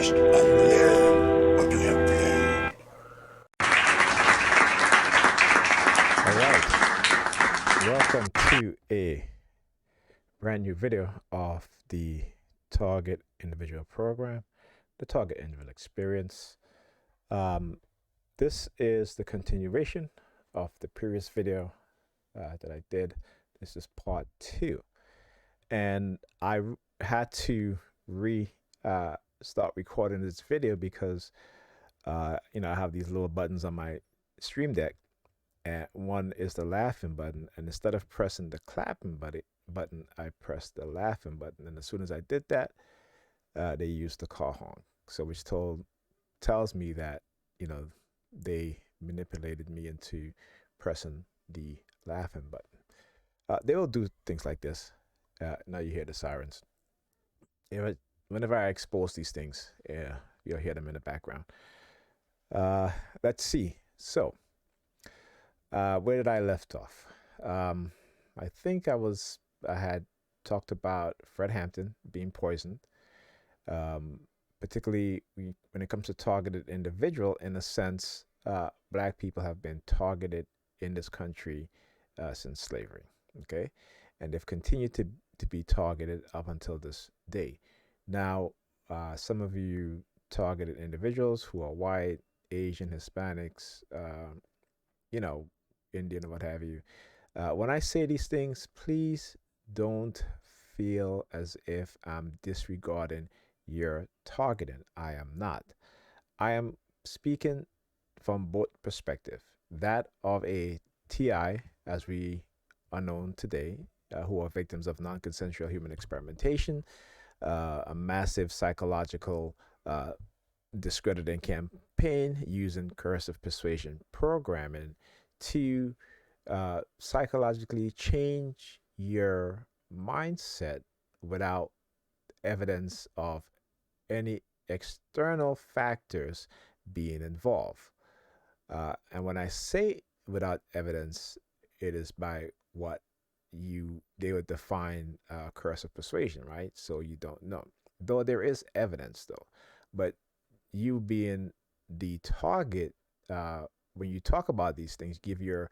must unlearn what you have learned. All right, welcome to a brand new video of the Target Individual Program, the Target Individual Experience. This is the continuation of the previous video that I did. This is part 2, and I had to start recording this video because I have these little buttons on my Stream Deck, and one is the laughing button, and instead of pressing the clapping button, I pressed the laughing button, and as soon as I did that, they used the car honk. So which tells me that they manipulated me into pressing the laughing button. They will do things like this. Now you hear the sirens. Whenever I expose these things, you'll hear them in the background. Let's see. So, where did I left off? I think I had talked about Fred Hampton being poisoned, particularly when it comes to targeted individual. In a sense, Black people have been targeted in this country since slavery. Okay, and they've continued to be targeted up until this day. Now, some of you targeted individuals who are white, Asian, Hispanics, Indian, or what have you. When I say these things, please don't feel as if I'm disregarding your targeting. I am not. I am speaking from both perspectives. That of a TI, as we are known today, who are victims of non-consensual human experimentation, a massive psychological discrediting campaign using coercive persuasion programming to psychologically change your mindset without evidence of any external factors being involved. And when I say without evidence, it is by what they would define coercive persuasion, right? So you don't know, though there is evidence, though. But you being the target, when you talk about these things, give your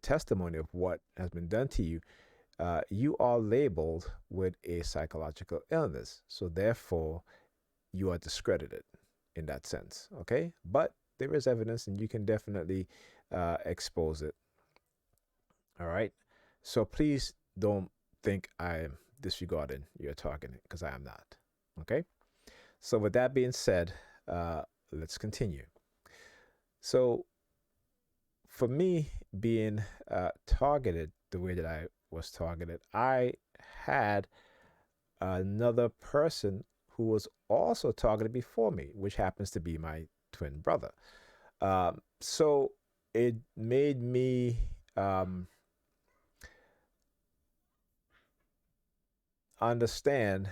testimony of what has been done to you, you are labeled with a psychological illness. So therefore, you are discredited in that sense. Okay, but there is evidence, and you can definitely expose it. All right. So please don't think I'm disregarding your targeting, because I am not. Okay. So with that being said, let's continue. So for me being targeted the way that I was targeted, I had another person who was also targeted before me, which happens to be my twin brother. So it made me understand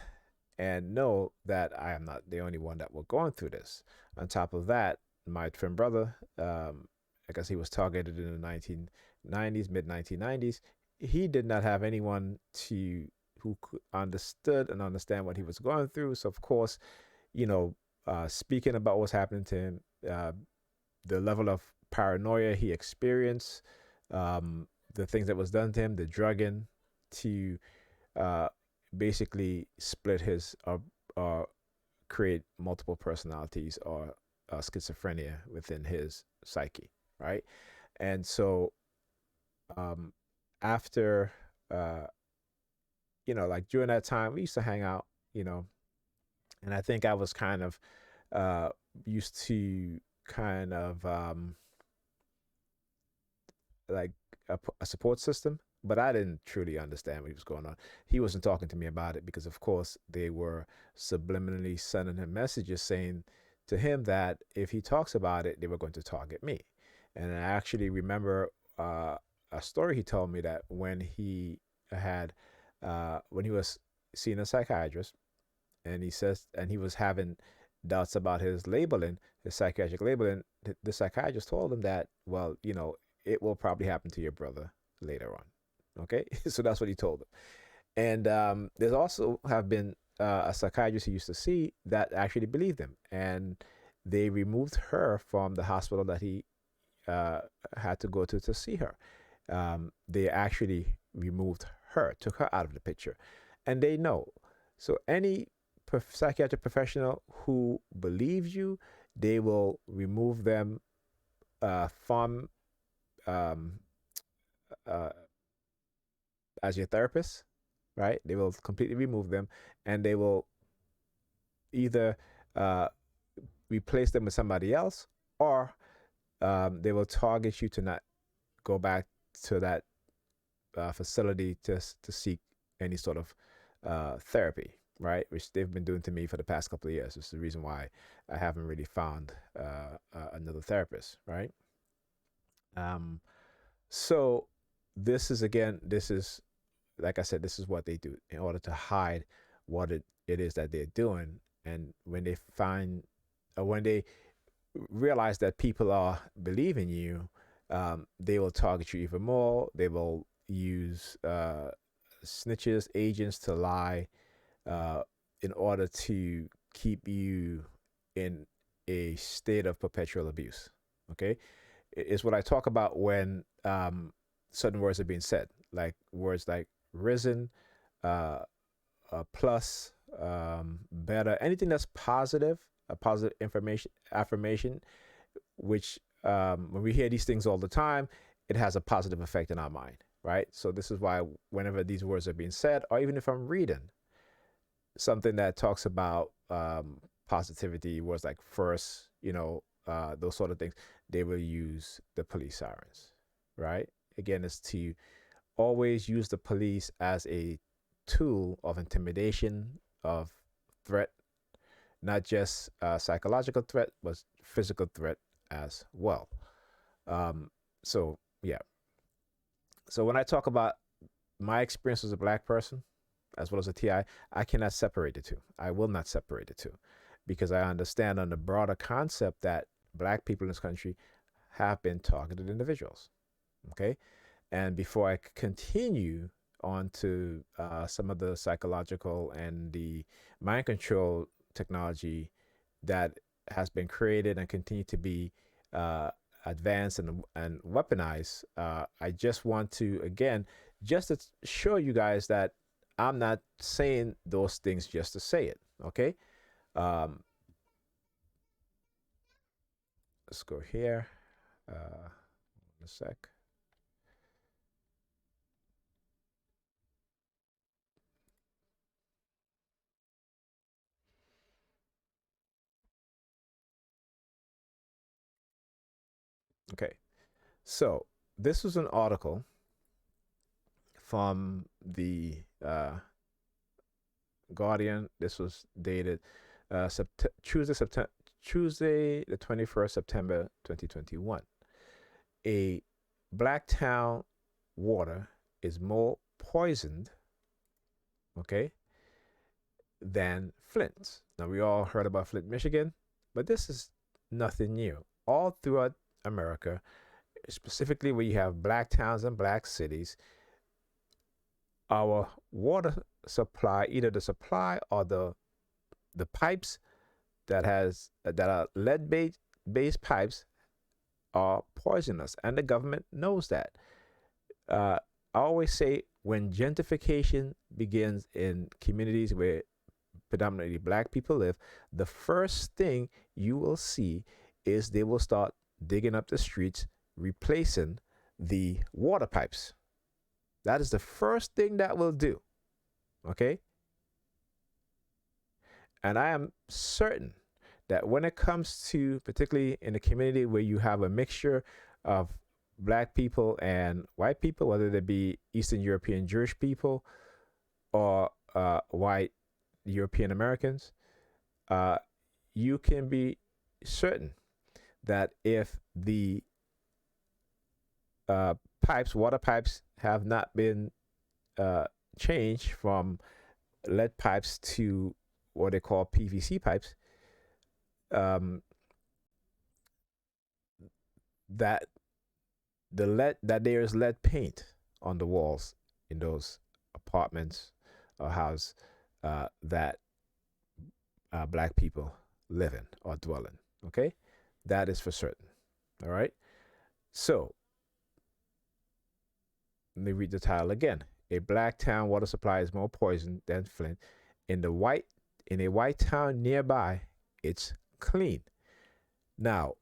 and know that I am not the only one that were going through this. On top of that, my twin brother, I guess he was targeted in the 1990s, mid 1990s. He did not have anyone who understood and understand what he was going through. So of course, speaking about what's happening to him, the level of paranoia he experienced, the things that was done to him, the drugging to basically split his create multiple personalities or schizophrenia within his psyche, right? And so after like during that time, we used to hang out, and I think I was kind of used to kind of like a support system, but I didn't truly understand what was going on. He wasn't talking to me about it because, of course, they were subliminally sending him messages saying to him that if he talks about it, they were going to target me. And I actually remember a story he told me that when he was seeing a psychiatrist, and he was having doubts about his labeling, his psychiatric labeling, the psychiatrist told him that, well, it will probably happen to your brother later on. Okay, so that's what he told him. And there's also have been a psychiatrist he used to see that actually believed him, and they removed her from the hospital that he uh, had to go to see her. They actually removed her, took her out of the picture, and they know. So any psychiatric professional who believes you, they will remove them from um, uh, as your therapist, right? They will completely remove them, and they will either uh, replace them with somebody else, or they will target you to not go back to that facility to seek any sort of therapy, right? Which they've been doing to me for the past couple of years. It's the reason why I haven't really found another therapist, right? Um, so this is like I said, this is what they do in order to hide what it is that they're doing. And when they find, or when they realize that people are believing you, they will target you even more. They will use snitches, agents to lie uh, in order to keep you in a state of perpetual abuse. Okay, it's what I talk about when certain words are being said, like words like risen, uh, plus, better, anything that's positive, a positive information affirmation, which when we hear these things all the time, it has a positive effect in our mind, right? So this is why whenever these words are being said, or even if I'm reading something that talks about positivity, words like first, those sort of things, they will use the police sirens, right? Again, it's to always use the police as a tool of intimidation, of threat, not just psychological threat, but physical threat as well. Um, so yeah. So when I talk about my experience as a black person, as well as a TI, I cannot separate the two. I will not separate the two, because I understand on the broader concept that black people in this country have been targeted individuals. Okay, and before I continue on to some of the psychological and the mind control technology that has been created and continue to be uh, advanced and weaponized, I just want to, again, just to show you guys that I'm not saying those things just to say it. Okay. Um, let's go here. A sec. Okay. So this was an article from the Guardian. This was dated Tuesday, the 21st September 2021. A black town water is more poisoned, okay, than Flint. Now we all heard about Flint, Michigan, but this is nothing new. All throughout America, specifically where you have black towns and black cities, our water supply, either the supply or the pipes that are lead based pipes, are poisonous, and the government knows that. I always say when gentrification begins in communities where predominantly black people live, the first thing you will see is they will start digging up the streets, replacing the water pipes. That is the first thing that will do. Okay? And I am certain that when it comes to, particularly in a community where you have a mixture of black people and white people, whether they be Eastern European Jewish people or white European Americans, uh, you can be certain that if the water pipes, have not been uh, changed from lead pipes to what they call PVC pipes, um, that that there is lead paint on the walls in those apartments or houses, that black people live in or dwell in. Okay, that is for certain. All right. So let me read the title again. A black town water supply is more poison than Flint. In the white in a white town nearby, it's clean. Now,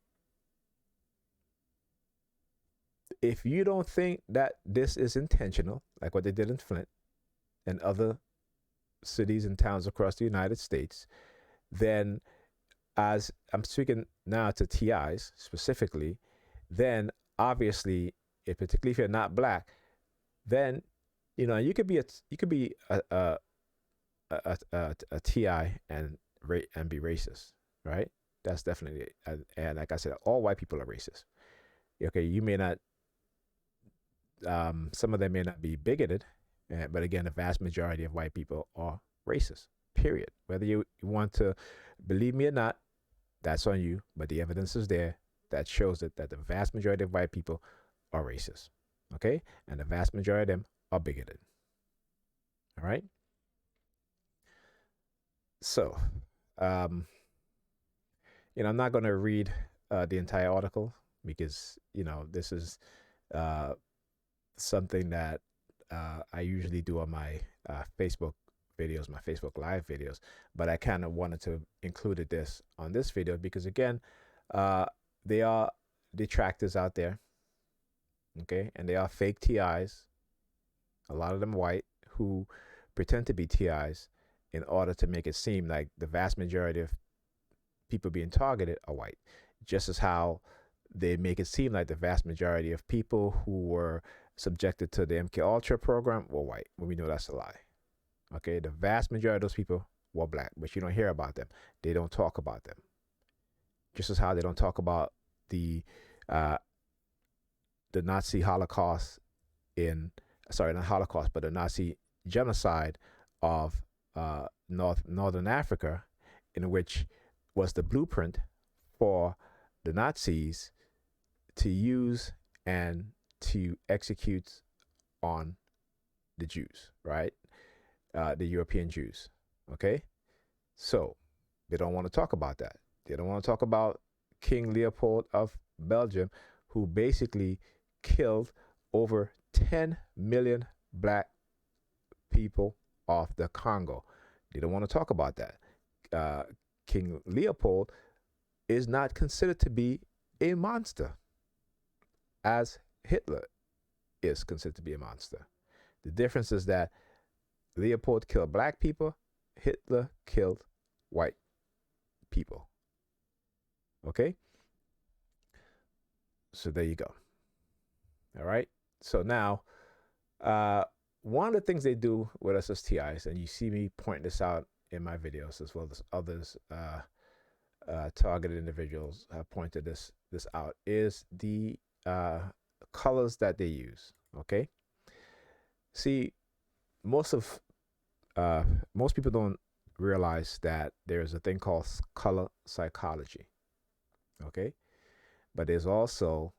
if you don't think that this is intentional, like what they did in Flint and other cities and towns across the United States, then as I'm speaking now to TIs specifically, then obviously, if particularly if you're not black, then you could be a TI and be racist, right? That's definitely and like I said, all white people are racist. Okay, you may not, some of them may not be bigoted, but again, the vast majority of white people are racist. Period. Whether you want to believe me or not, that's on you. But the evidence is there that shows that the vast majority of white people are racist. Okay, and the vast majority of them are bigoted. All right. So, um, I'm not going to read the entire article because this is uh, something that I usually do on my Facebook videos, my Facebook Live videos, but I kind of wanted to include this on this video because again, uh, there are detractors out there, okay, and they are fake TIs. A lot of them white who pretend to be TIs in order to make it seem like the vast majority of people being targeted are white, just as how they make it seem like the vast majority of people who were subjected to the MK Ultra program were white, when we know that's a lie. Okay, the vast majority of those people were black, but you don't hear about them. They don't talk about them. Just as how they don't talk about the uh, the Nazi Holocaust in sorry, not Holocaust, but the Nazi genocide of Northern Africa, in which was the blueprint for the Nazis to use and to execute on the Jews, right? The European Jews. Okay, so they don't want to talk about that. They don't want to talk about King Leopold of Belgium, who basically killed over 10 million black people off the Congo. They don't want to talk about that. Uh, King Leopold is not considered to be a monster, as Hitler is considered to be a monster. The difference is that Leopold killed black people, Hitler killed white people. Okay? So there you go. All right? So now, one of the things they do with us as TIs, and you see me point this out in my videos as well as others targeted individuals have pointed this out, is the colors that they use. Okay? See, most of most people don't realize that there's a thing called color psychology. Okay, but there's also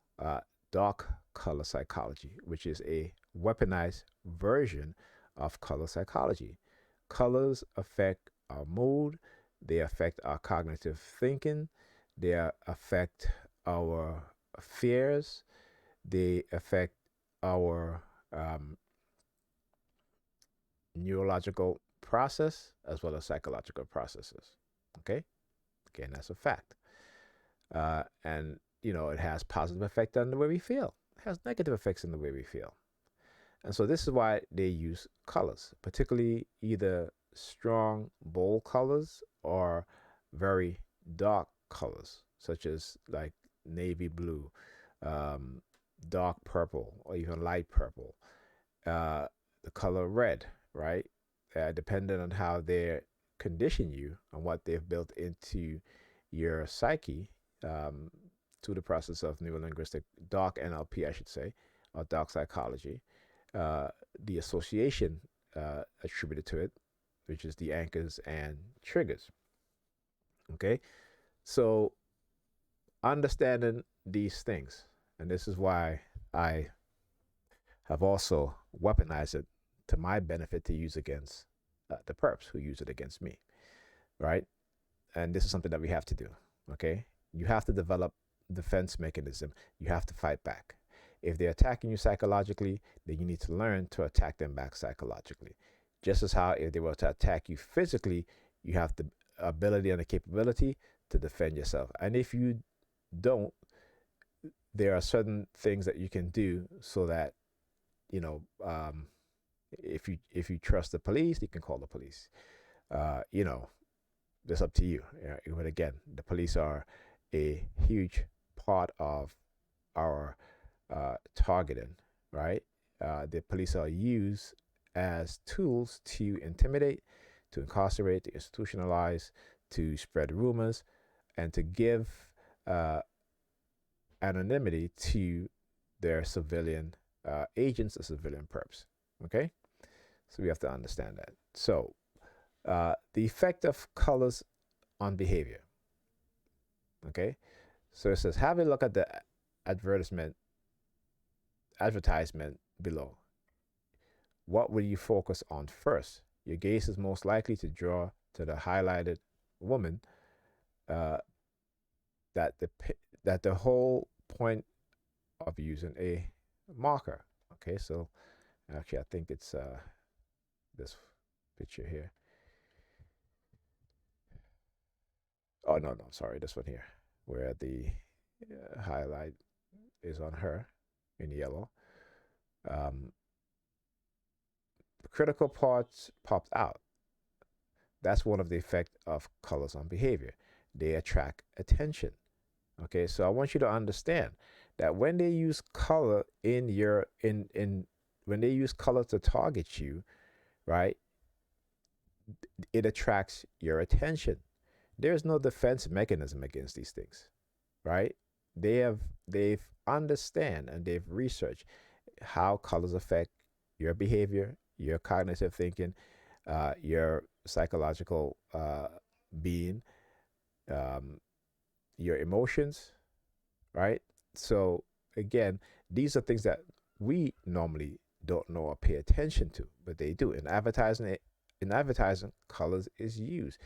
dark color psychology, which is a weaponized version of color psychology. Colors affect our mood, they affect our cognitive thinking, they affect our fears, they affect our neurological process as well as psychological processes. Okay, again, that's a fact. And it has positive effect on the way we feel. It has negative effects on the way we feel. And so this is why they use colors, particularly either strong, bold colors or very dark colors, such as like navy blue, um, dark purple, or even light purple. The color red, right? Depending on how they condition you and what they've built into your psyche, um, to the process of neurolinguistic dark NLP, I should say, or dark psychology, the association attributed to it, which is the anchors and triggers. Okay, so understanding these things, and this is why I have also weaponized it to my benefit to use against the perps who use it against me, right? and this is something that we have to do. Okay, you have to develop defense mechanism. You have to fight back. If they're attacking you psychologically, then you need to learn to attack them back psychologically. Just as how if they were to attack you physically, you have the ability and the capability to defend yourself. And if you don't, there are certain things that you can do so that you know if you trust the police, you can call the police. You know, that's up to you. But again, the police are a huge part of our targeting, right? The police are used as tools to intimidate, to incarcerate, to institutionalize, to spread rumors, and to give uh, anonymity to their civilian agents or civilian perps. Okay, so we have to understand that. So the effect of colors on behavior. Okay, so it says have a look at the advertisement advertisement below. What will you focus on first? Your gaze is most likely to draw to the highlighted woman. Uh, that the whole point of using a marker. Okay, so actually, I think it's this picture here. Oh no, sorry, this one here, where the highlight is on her in yellow. Um, critical parts popped out. That's one of the effects of colors on behavior. They attract attention. Okay, so I want you to understand that when they use color in your in when they use color to target you, right, it attracts your attention. There's no defense mechanism against these things, right? They've understand and they've researched how colors affect your behavior, your cognitive thinking, your psychological being, um, your emotions, right? So again, these are things that we normally don't know or pay attention to, but they do. In advertising, colors is used.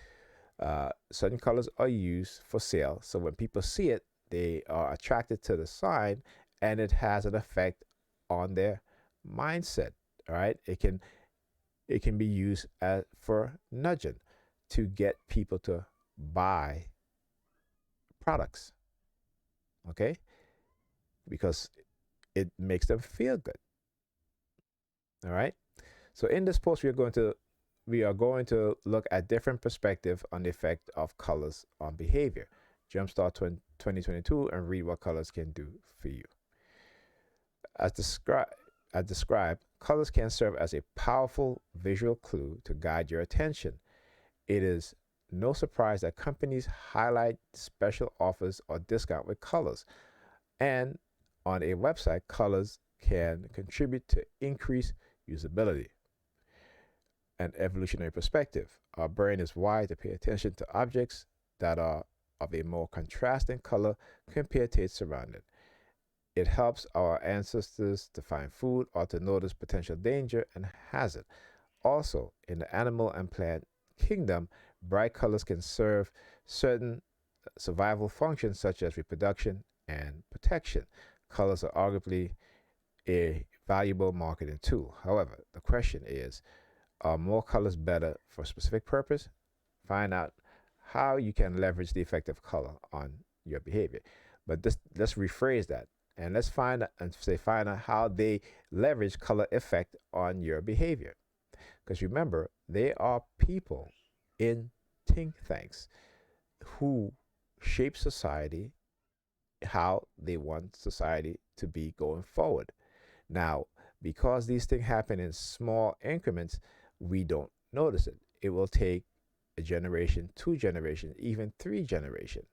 Certain colors are used for sale, so when people see it, they are attracted to the sign, and it has an effect on their mindset. All right, it can be used for nudging to get people to buy products. Okay, because it makes them feel good. All right. So in this post, we are going to look at different perspective on the effect of colors on behavior. Jumpstart 2022 and read what colors can do for you. As described, colors can serve as a powerful visual clue to guide your attention. It is no surprise that companies highlight special offers or discount with colors. And on a website, colors can contribute to increased usability. An evolutionary perspective. Our brain is wired to pay attention to objects that are of a more contrasting color compared to its surrounding. It helps our ancestors to find food or to notice potential danger and hazard. Also, in the animal and plant kingdom, bright colors can serve certain survival functions such as reproduction and protection. Colors are arguably a valuable marketing tool. However, the question is, are more colors better for a specific purpose? Find out how you can leverage the effect of color on your behavior. But let's rephrase that and let's find out how they leverage color effect on your behavior. Because remember, they are people in think tanks who shape society how they want society to be going forward. Now, because these things happen in small increments, we don't notice it. It will take a generation, 2 generations, even 3 generations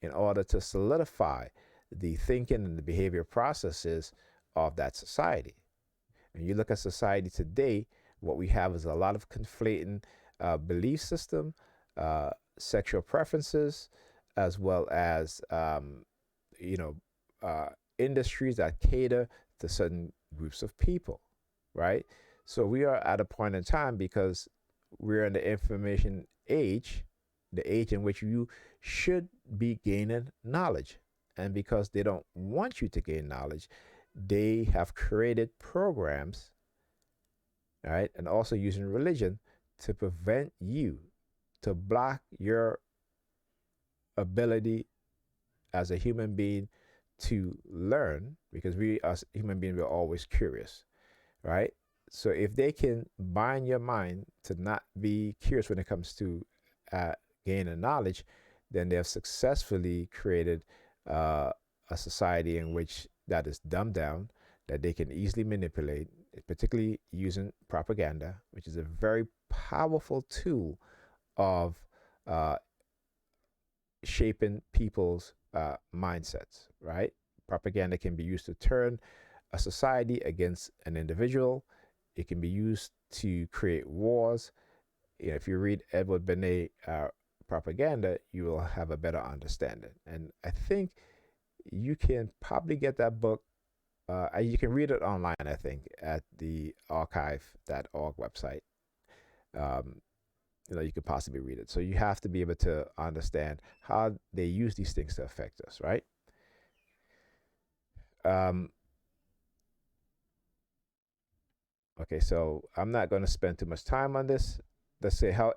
in order to solidify the thinking and the behavior processes of that society. And you look at society today, what we have is a lot of conflating belief system, sexual preferences, as well as you know industries that cater to certain groups of people, right? So we are at a point in time because we're in the information age, the age in which you should be gaining knowledge. And because they don't want you to gain knowledge, they have created programs, right, and also using religion to prevent you, to block your ability as a human being to learn, because we as human beings we're always curious, right? So if they can bind your mind to not be curious when it comes to uh, gaining knowledge, then they have successfully created uh, a society in which that is dumbed down, that they can easily manipulate, particularly using propaganda, which is a very powerful tool of uh, shaping people's mindsets, right? Propaganda can be used to turn a society against an individual. It can be used to create wars. You know, if you read Edward Bernays' propaganda, you will have a better understanding. And I think you can probably get that book. You can read it online, I think, at the archive.org website. Um, you could possibly read it. So you have to be able to understand how they use these things to affect us, right? Um, okay, so I'm not going to spend too much time on this. Let's say how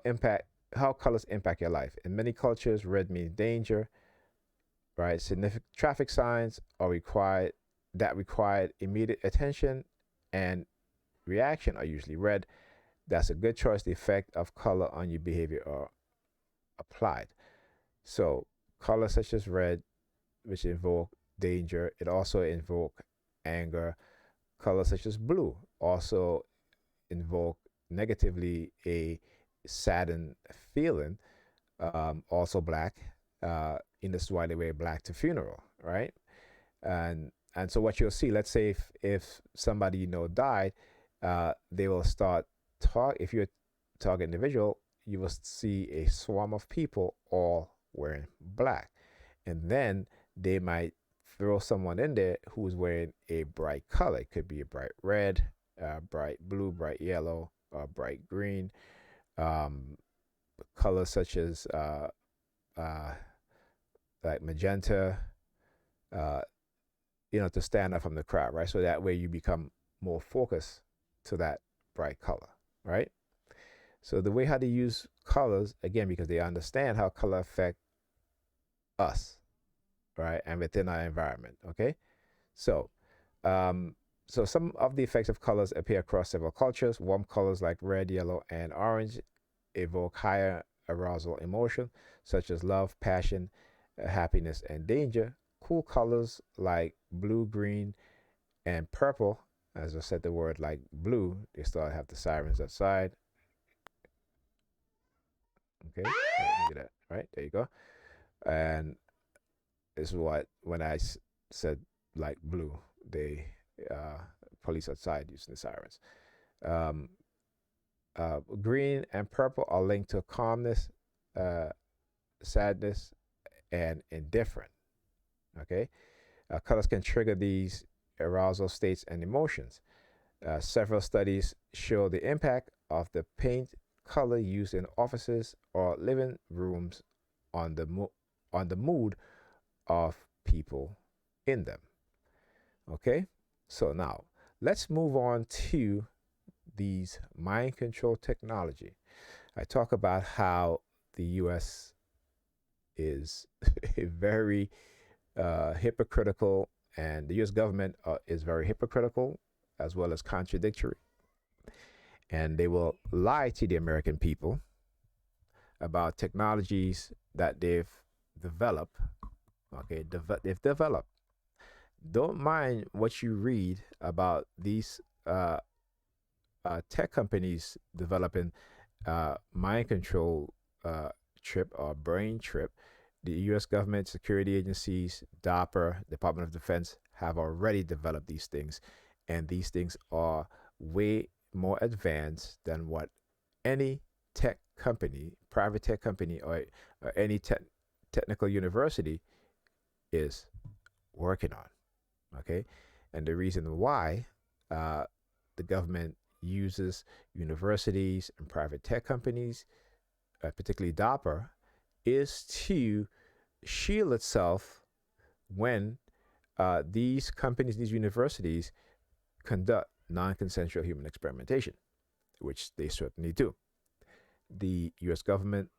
colors impact your life. In many cultures, red means danger, right? Significant traffic signs are required immediate attention and reaction are usually red. That's a good choice. The effect of color on your behavior are applied. So colors such as red, which invoke danger, it also invoke anger. Colors such as blue also invoke negatively a saddened feeling. Also black, in this why they wear black to funeral, right? And so what you'll see, let's say if somebody died, they will start talk. If you're a target individual, you will see a swarm of people all wearing black, and then they might throw someone in there who's wearing a bright color. It could be a bright red, bright blue, bright yellow, bright green, um, colors such as uh, like magenta, uh, to stand out from the crowd, right? So that way you become more focused to that bright color, right? So the way how they use colors, again, because they understand how color affect us, right, and within our environment. Okay, so um, so some of the effects of colors appear across several cultures. Warm colors like red, yellow, and orange evoke higher arousal emotion, such as love, passion, happiness, and danger. Cool colors like blue, green, and purple, as I said the word like blue, they start have the sirens outside. Okay, look at that. Right, there you go. And this is what when I said like blue, they uh, police outside using the sirens. Um, Green and purple are linked to calmness, uh, sadness, and indifferent. Okay, colors can trigger these arousal states and emotions. Several studies show the impact of the paint color used in offices or living rooms on the mood of people in them. Okay, so now let's move on to these mind control technology. I talk about how the U.S. is a very hypocritical, and the U.S. government is very hypocritical as well as contradictory, and they will lie to the American people about technologies that they've developed. Okay, they've developed. Don't mind what you read about these tech companies developing mind control chip or brain chip. The U.S. government, security agencies, DARPA, Department of Defense have already developed these things, and these things are way more advanced than what any tech company, private tech company, or any technical university is working on. Okay, and the reason why uh, the government uses universities and private tech companies, particularly DARPA, is to shield itself when these companies, these universities conduct non consensual human experimentation, which they certainly do. The US government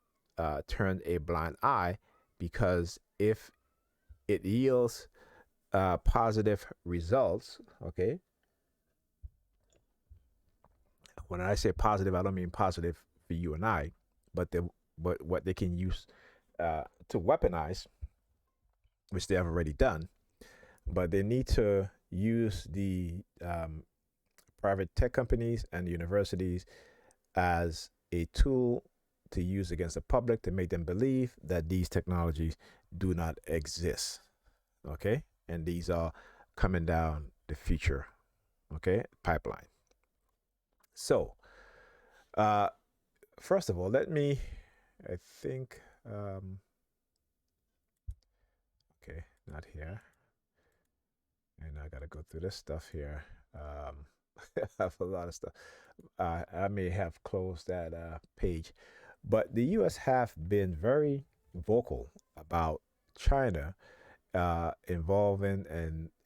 turned a blind eye because if it yields positive results, okay, when I say positive, I don't mean positive for you and I, but what they can use to weaponize, which they have already done, but they need to use the private tech companies and universities as a tool to use against the public to make them believe that these technologies do not exist. Okay, and these are coming down the future. Okay, pipeline. So, uh, first of all, let me. I think. Okay, not here. And I gotta go through this stuff here. I have a lot of stuff. I may have closed that page, but the U.S. have been very vocal about China involving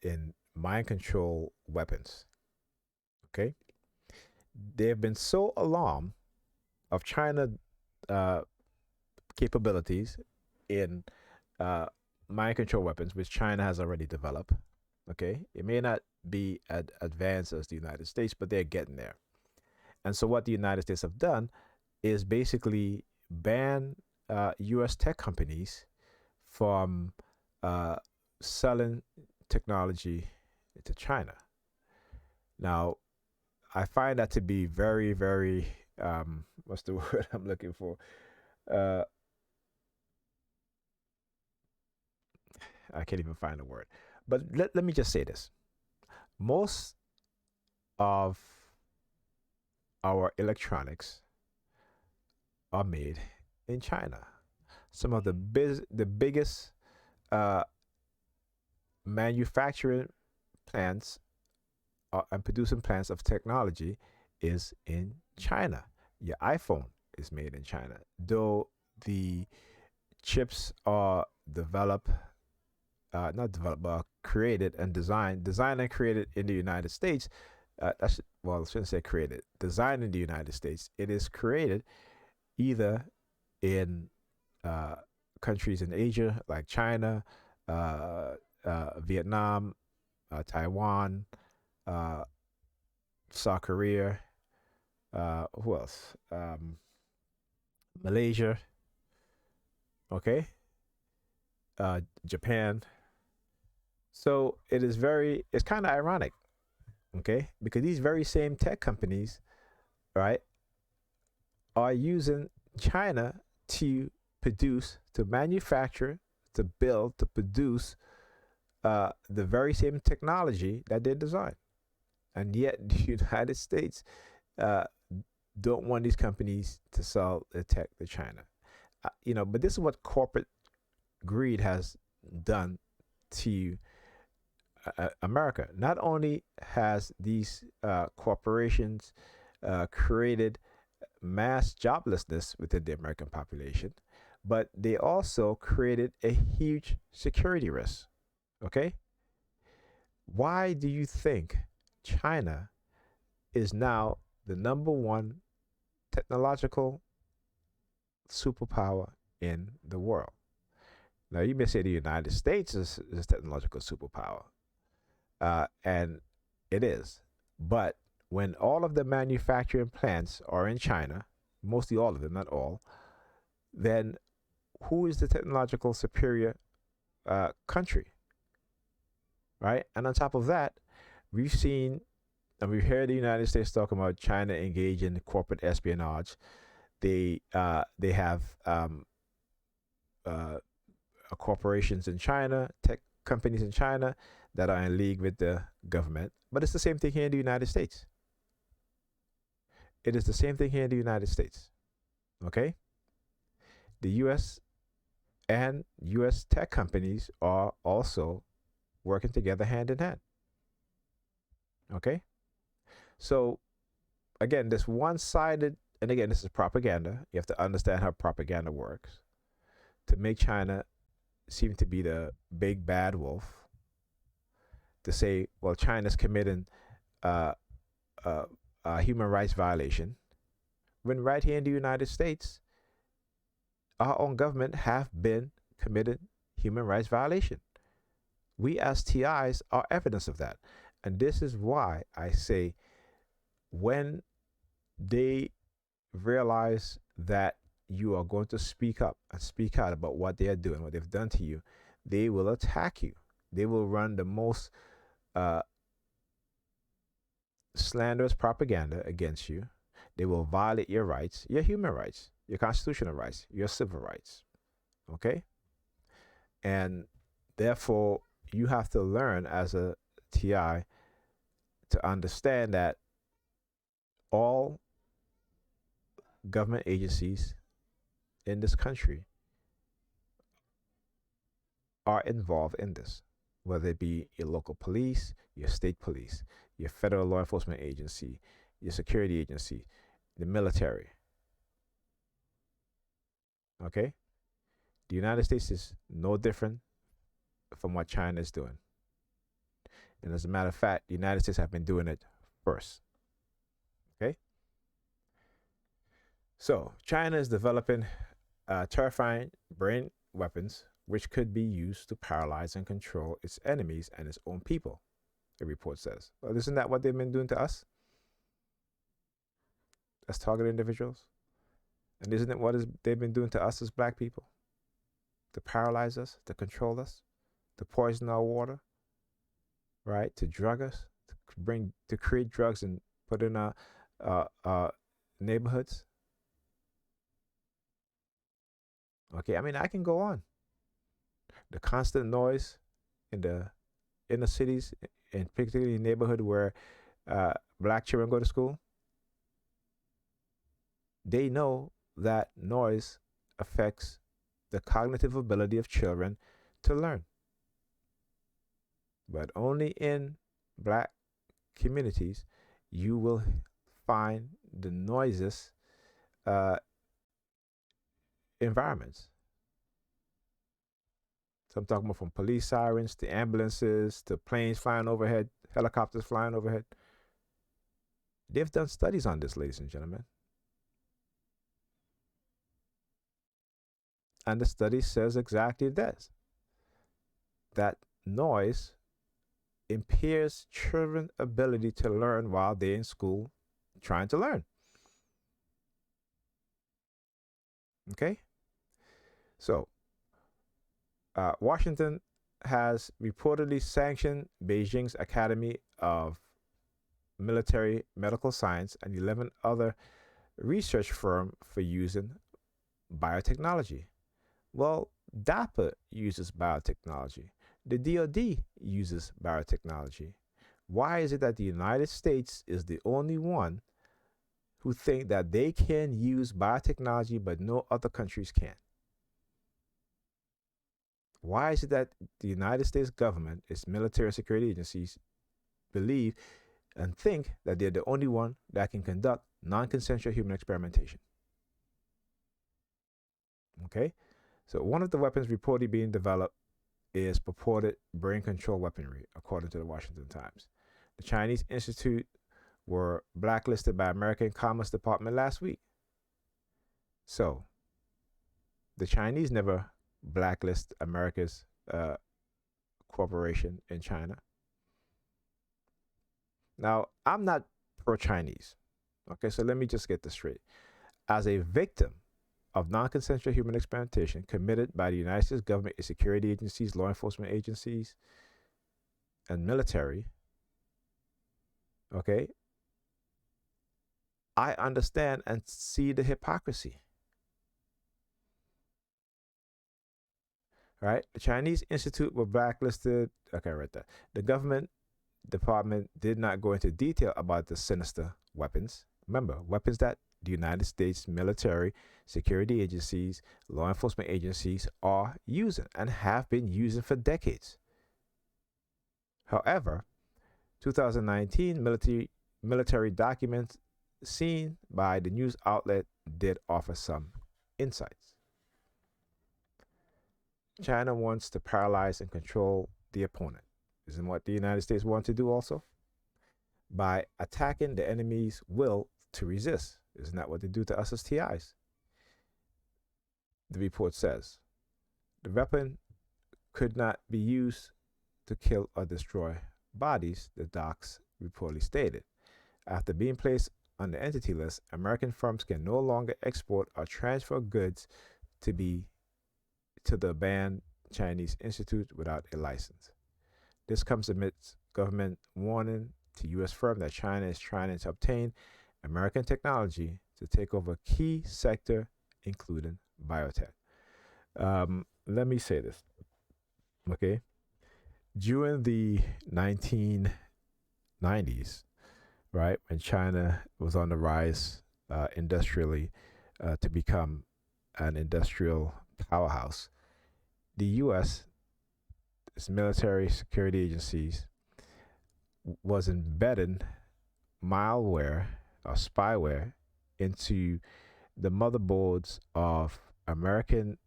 in mind control weapons. Okay, they've been so alarmed of China uh, capabilities in uh, mind control weapons, which China has already developed. Okay, it may not be as advanced as the United States, but they're getting there. And so, what the United States have done is basically ban U.S. tech companies from uh, selling technology to China. Now, I find that to be very, very what's the word I'm looking for? Uh, I can't even find the word. But let me just say this: most of our electronics are made in China. Some of the biggest uh, manufacturing plants and producing plants of technology is in China. Your iPhone is made in China, though the chips are developed, not developed, but created and designed and created in the United States. That's well, I shouldn't say created, designed in the United States. It is created either in uh, countries in Asia like China, uh, Vietnam, Taiwan, uh, South Korea, who else? Malaysia, okay, Japan. So it's kind of ironic, okay, because these very same tech companies, right, are using China to produce, to manufacture, to build, to produce the very same technology that they designed. And yet, the United States uh, don't want these companies to sell the tech to China. But this is what corporate greed has done to America. Not only has these corporations created mass joblessness within the American population, but they also created a huge security risk. Okay? Why do you think China is now the number one technological superpower in the world? Now, you may say the United States is a technological superpower, and it is. But when all of the manufacturing plants are in China, mostly all of them, not all, then who is the technological superior country, right? And on top of that, we've seen and we've heard the United States talking about China engage in corporate espionage. They have uh, corporations in China, tech companies in China that are in league with the government. But it's the same thing here in the United States. It is the same thing here in the United States. Okay? The US and US tech companies are also working together hand in hand. Okay? So, again, this one sided, and again, this is propaganda. You have to understand how propaganda works. to make China seem to be the big bad wolf, to say, well, China's committing uh, uh, a human rights violation, when right here in the United States, our own government have been committed human rights violation. We as TIs are evidence of that. And this is why I say when they realize that you are going to speak up and speak out about what they are doing, what they've done to you, they will attack you. They will run the most uh, slanderous propaganda against you. They will violate your rights, your human rights, your constitutional rights, your civil rights. Okay? And therefore, you have to learn as a TI to understand that all government agencies in this country are involved in this, whether it be your local police, your state police, your federal law enforcement agency, your security agency, the military. Okay? The United States is no different from what China is doing. And as a matter of fact, the United States have been doing it first. Okay? So, China is developing terrifying brain weapons which could be used to paralyze and control its enemies and its own people, the report says. Well, isn't that what they've been doing to us as targeted individuals? And isn't it what they've been doing to us as black people? To paralyze us, to control us, to poison our water, right? To drug us, to create drugs and put in our neighborhoods. Okay, I mean, I can go on. The constant noise in the inner cities, and particularly in the neighborhood where black children go to school, they know that noise affects the cognitive ability of children to learn. But only in black communities you will find the noises environments. So I'm talking about from police sirens to ambulances to planes flying overhead, helicopters flying overhead. They've done studies on this, ladies and gentlemen. And the study says exactly this, that noise impairs children's ability to learn while they're in school trying to learn. Okay? So, Washington has reportedly sanctioned Beijing's Academy of Military Medical Science and 11 other research firms for using biotechnology. Well, DAPA uses biotechnology. The DoD uses biotechnology. Why is it that the United States is the only one who think that they can use biotechnology but no other countries can? Why is it that the United States government, its military and security agencies, believe and think that they're the only one that can conduct non-consensual human experimentation? Okay? So one of the weapons reportedly being developed is purported brain control weaponry, according to the Washington Times. The Chinese Institute were blacklisted by American Commerce Department last week. So the Chinese never blacklist America's corporation in China. Now, I'm not pro-Chinese. Okay, so let me just get this straight. As a victim of non-consensual human experimentation committed by the United States government, its security agencies, law enforcement agencies, and military, okay, I understand and see the hypocrisy. Right? The Chinese Institute were blacklisted. Okay, I read that. The government department did not go into detail about the sinister weapons. Remember, weapons that the United States military, security agencies, law enforcement agencies are using and have been using for decades. However, 2019 military documents seen by the news outlet did offer some insights. China wants to paralyze and control the opponent. Isn't what the United States want to do also? By attacking the enemy's will to resist. Isn't that what they do to us as TIs? The report says the weapon could not be used to kill or destroy bodies, the docs reportedly stated. After being placed on the entity list, American firms can no longer export or transfer goods to be to the banned Chinese institute without a license. This comes amidst government warning to U.S. firms that China is trying to obtain American technology to take over key sector, including biotech. Let me say this, okay? During the 1990s, right, when China was on the rise industrially to become an industrial powerhouse, the U.S. its military security agencies was embedding malware or spyware into the motherboards of American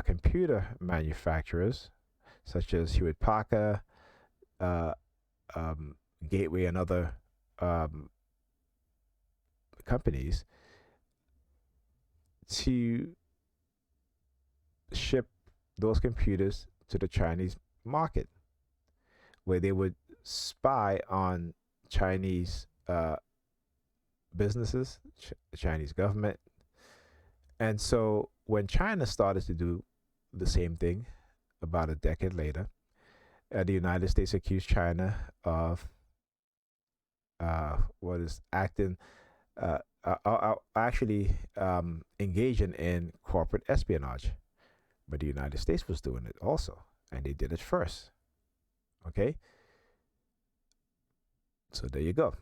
computer manufacturers such as Hewlett Packard, uh, Gateway, and other um, companies to ship those computers to the Chinese market, where they would spy on Chinese businesses, Chinese government. And so when China started to do the same thing about a decade later, the United States accused China of what is acting, actually engaging in corporate espionage. But the United States was doing it also, and they did it first. Okay? So there you go.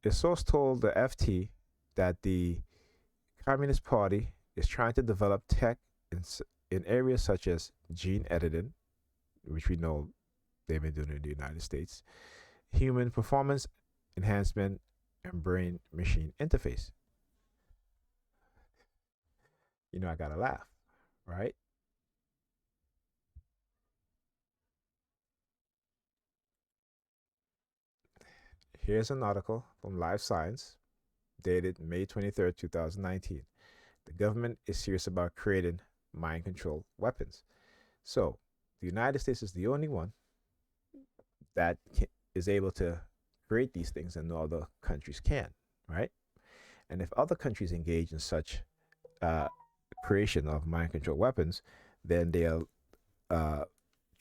A source told the FT that the Communist Party is trying to develop tech in areas such as gene editing, which we know they've been doing in the United States, human performance enhancement, and brain machine interface. You know, I gotta laugh, right? Here's an article from Live Science dated May 23rd, 2019. The government is serious about creating mind control weapons. So, the United States is the only one that is able to create these things, and no other countries can, right? And if other countries engage in such uh, creation of mind control weapons, then they'll uh,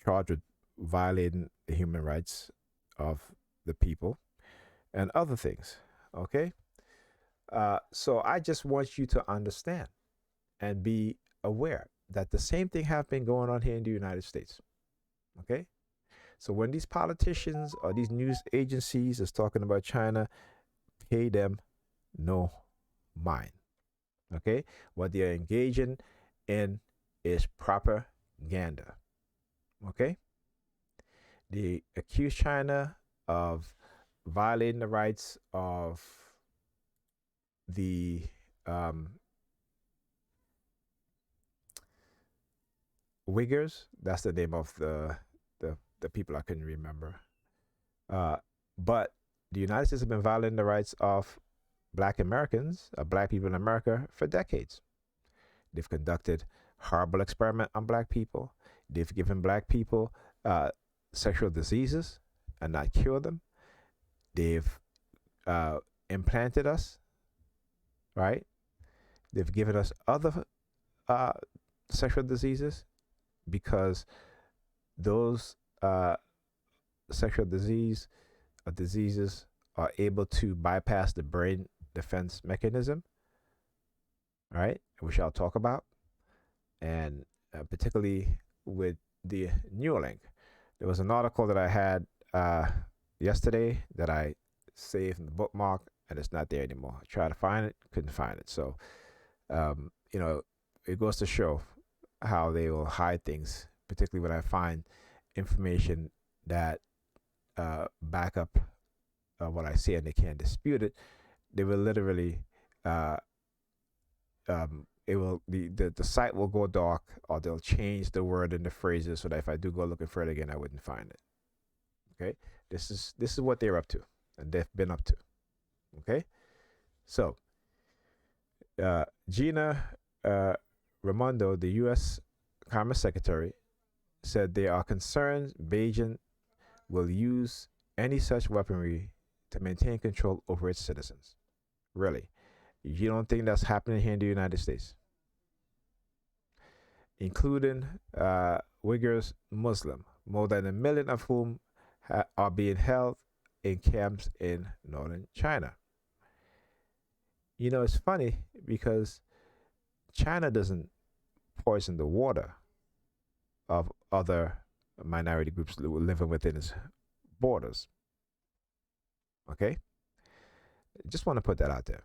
charged with violating the human rights of the people and other things. Okay? So I just want you to understand and be aware that the same thing have been going on here in the United States. Okay? So when these politicians or these news agencies is talking about China, pay them no mind. Okay? What they're engaging in is propaganda. Okay? They accuse China of violating the rights of the Uyghurs. That's the name of the people I couldn't remember. But the United States has been violating the rights of Black Americans, Black people in America, for decades. They've conducted horrible experiment on Black people. They've given Black people sexual diseases and not cured them. They've implanted us, right? They've given us other uh, sexual diseases because those sexual diseases are able to bypass the brain defense mechanism, right? Which I'll talk about, and particularly with the Neuralink. There was an article that I had yesterday that I saved in the bookmark, and it's not there anymore. I tried to find it, couldn't find it. So, you know, it goes to show how they will hide things, particularly when I find information that back up what I see and they can't dispute it. They will literally, it will the site will go dark, or they'll change the word and the phrases so that if I do go looking for it again, I wouldn't find it. Okay, this is what they're up to, and they've been up to. Okay, so Gina Raimondo, the U.S. Commerce Secretary, said they are concerned Beijing will use any such weaponry to maintain control over its citizens. Really, you don't think that's happening here in the United States? Including Uyghurs Muslim, more than a million of whom are being held in camps in northern China. You know, it's funny because China doesn't poison the water of other minority groups living within its borders. Okay? Just want to put that out there.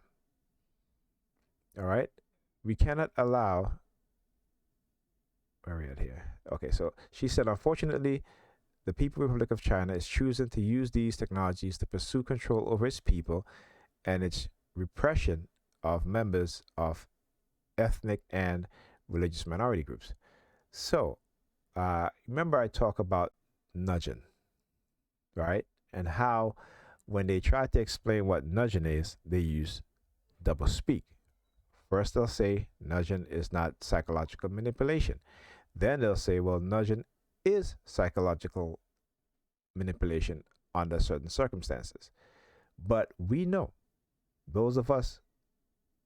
All right? We cannot allow. Where are we at here? Okay, so she said, unfortunately, the People's Republic of China is choosing to use these technologies to pursue control over its people and its repression of members of ethnic and religious minority groups. So, remember I talk about nudging, right? And how when they try to explain what nudging is, they use double speak. First, they'll say nudging is not psychological manipulation. Then they'll say, well, nudging is psychological manipulation under certain circumstances. But we know, those of us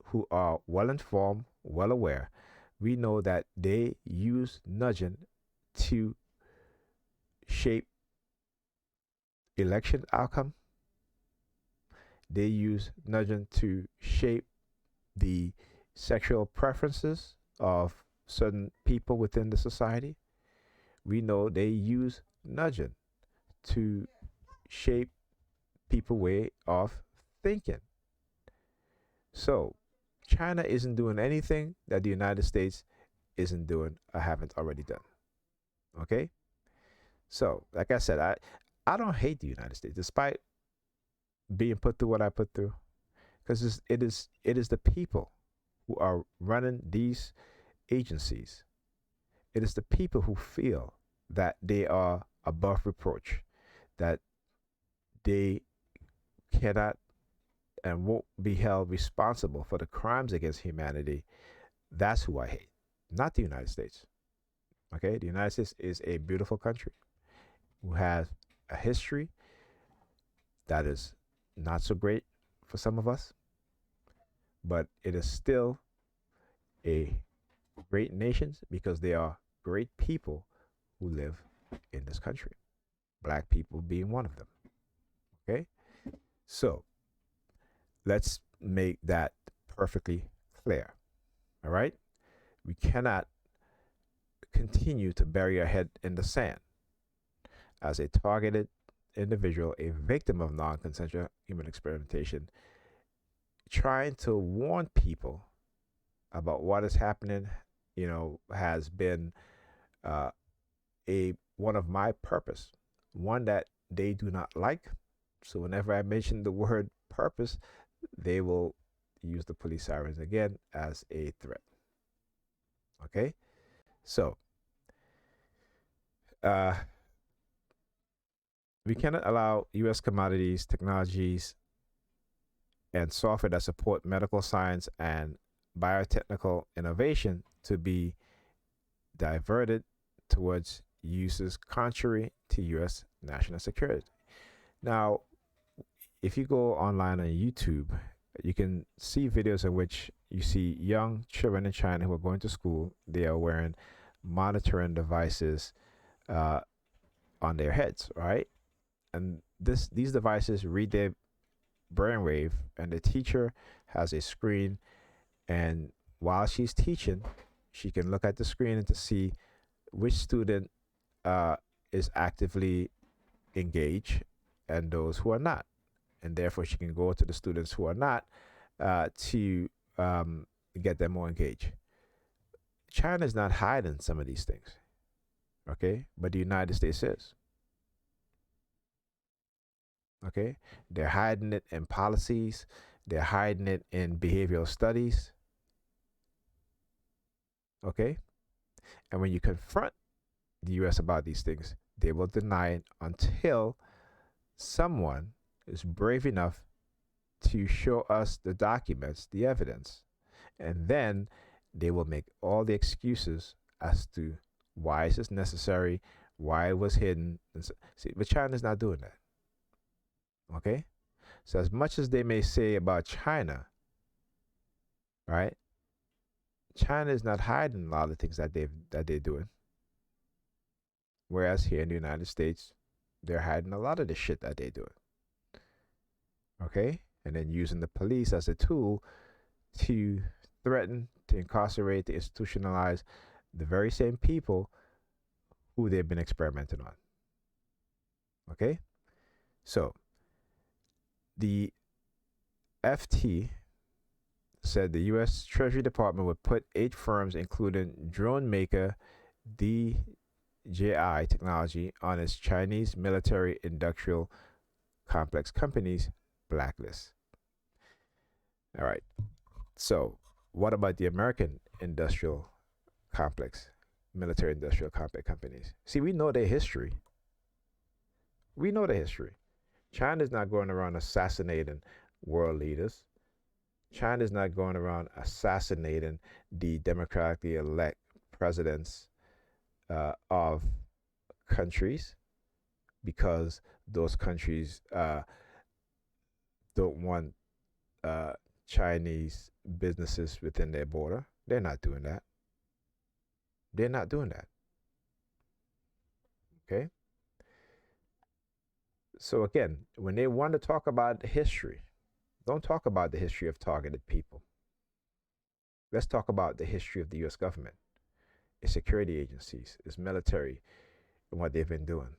who are well informed, well aware, we know that they use nudging to shape election outcome. They use nudging to shape the sexual preferences of certain people within the society. We know they use nudging to shape people's way of thinking. So China isn't doing anything that the United States isn't doing or haven't already done. Okay? So, like I said, I don't hate the United States despite being put through what I put through, because it is the people who are running these agencies. It is the people who feel that they are above reproach, that they cannot and won't be held responsible for the crimes against humanity. That's who I hate, not the United States. Okay, the United States is a beautiful country who has a history that is not so great for some of us, but it is still a great nation because there are great people who live in this country, black people being one of them. Okay, so let's make that perfectly clear. All right, we cannot continue to bury our head in the sand as a targeted individual, a victim of non-consensual human experimentation, trying to warn people about what is happening, has been a one of my purpose, one that they do not like. So whenever I mention the word purpose, they will use the police sirens again as a threat. Okay, so we cannot allow U.S. commodities, technologies, and software that support medical science and biotechnical innovation to be diverted towards uses contrary to U.S. national security. Now, if you go online on YouTube, you can see videos in which you see young children in China who are going to school. They are wearing monitoring devices on their heads, right? And these devices read their brainwave, and the teacher has a screen, and while she's teaching, she can look at the screen and to see which student is actively engaged and those who are not, and therefore she can go to the students who are not to get them more engaged. China is not hiding some of these things, okay, but the United States is. Okay, they're hiding it in policies, they're hiding it in behavioral studies, Okay? And when you confront the US about these things, they will deny it until someone is brave enough to show us the documents, the evidence. And then they will make all the excuses as to why is this necessary, why it was hidden. See, but China's not doing that. Okay? So as much as they may say about China, right? China is not hiding a lot of things that they're doing. Whereas here in the United States, they're hiding a lot of the shit that they're doing. Okay? And then using the police as a tool to threaten, to incarcerate, to institutionalize the very same people who they've been experimenting on. Okay? So the FT said the U.S. Treasury Department would put 8 firms, including drone maker DJI Technology, on its Chinese military industrial complex companies blacklist. All right. So, what about the American industrial complex, military industrial complex companies? See, we know their history. We know the history. China's not going around assassinating world leaders. China's not going around assassinating the democratically elect presidents of countries because those countries don't want uh, Chinese businesses within their border. They're not doing that. They're not doing that. Okay. So again, when they want to talk about history, don't talk about the history of targeted people. Let's talk about the history of the U.S. government, its security agencies, its military, and what they've been doing.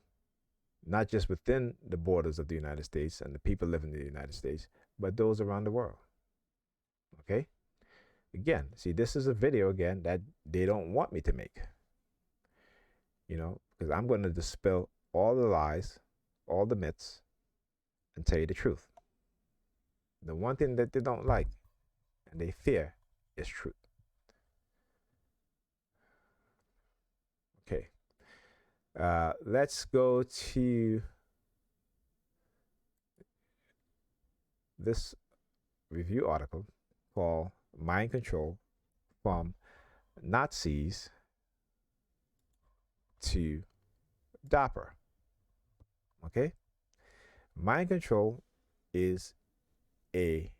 Not just within the borders of the United States and the people living in the United States, but those around the world. Okay? Again, see, this is a video again that they don't want me to make. Because I'm going to dispel all the lies, all the myths, and tell you the truth. The one thing that they don't like and they fear is truth. Okay. Let's go to this review article called Mind Control from Nazis to Dapper. Okay? Mind control is a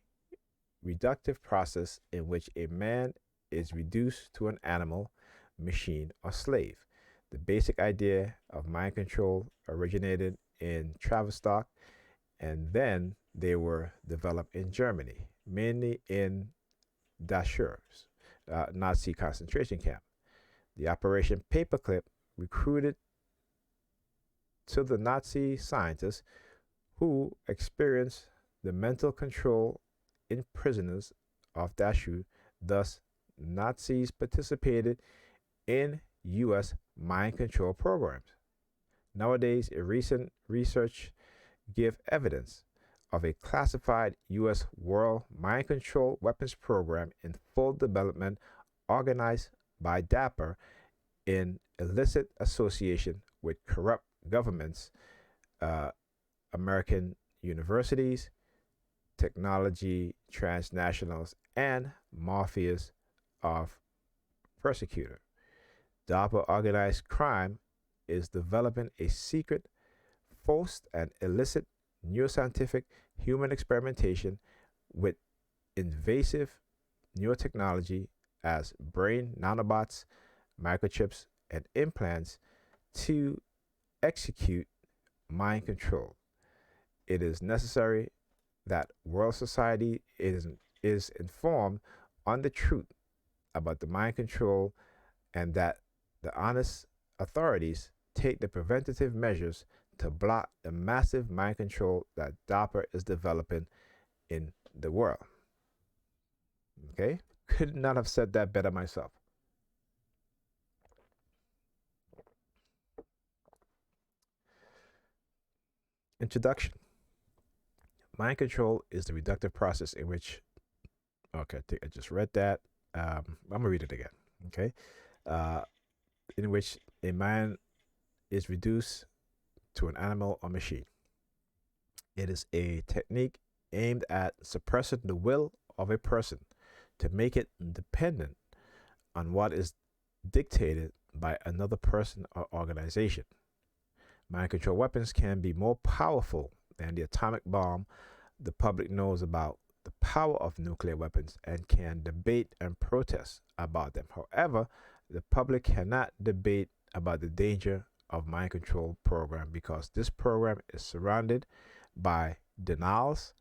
reductive process in which a man is reduced to an animal, machine, or slave. The basic idea of mind control originated in Tavistock, and then they were developed in Germany, mainly in Dachau's Nazi concentration camp. The Operation Paperclip recruited to the Nazi scientists who experienced the mental control in prisoners of Dachau. Thus, Nazis participated in U.S. mind control programs. Nowadays, a recent research gives evidence of a classified U.S. world mind control weapons program in full development organized by DAPR in illicit association with corrupt governments, American universities, technology transnationals, and mafias of persecutor. DAPA organized crime is developing a secret, forced, and illicit neuroscientific human experimentation with invasive neurotechnology as brain nanobots, microchips, and implants to execute mind control. It is necessary that world society is informed on the truth about the mind control and that the honest authorities take the preventative measures to block the massive mind control that DAPA is developing in the world. Okay? Could not have said that better myself. Introduction. Mind control is the reductive process in which, okay, I just read that. I'm going to read it again. Okay, uh, in which a man is reduced to an animal or machine. It is a technique aimed at suppressing the will of a person to make it dependent on what is dictated by another person or organization. Mind control weapons can be more powerful than the atomic bomb. The public knows about the power of nuclear weapons and can debate and protest about them. However, the public cannot debate about the danger of mind control program because this program is surrounded by denials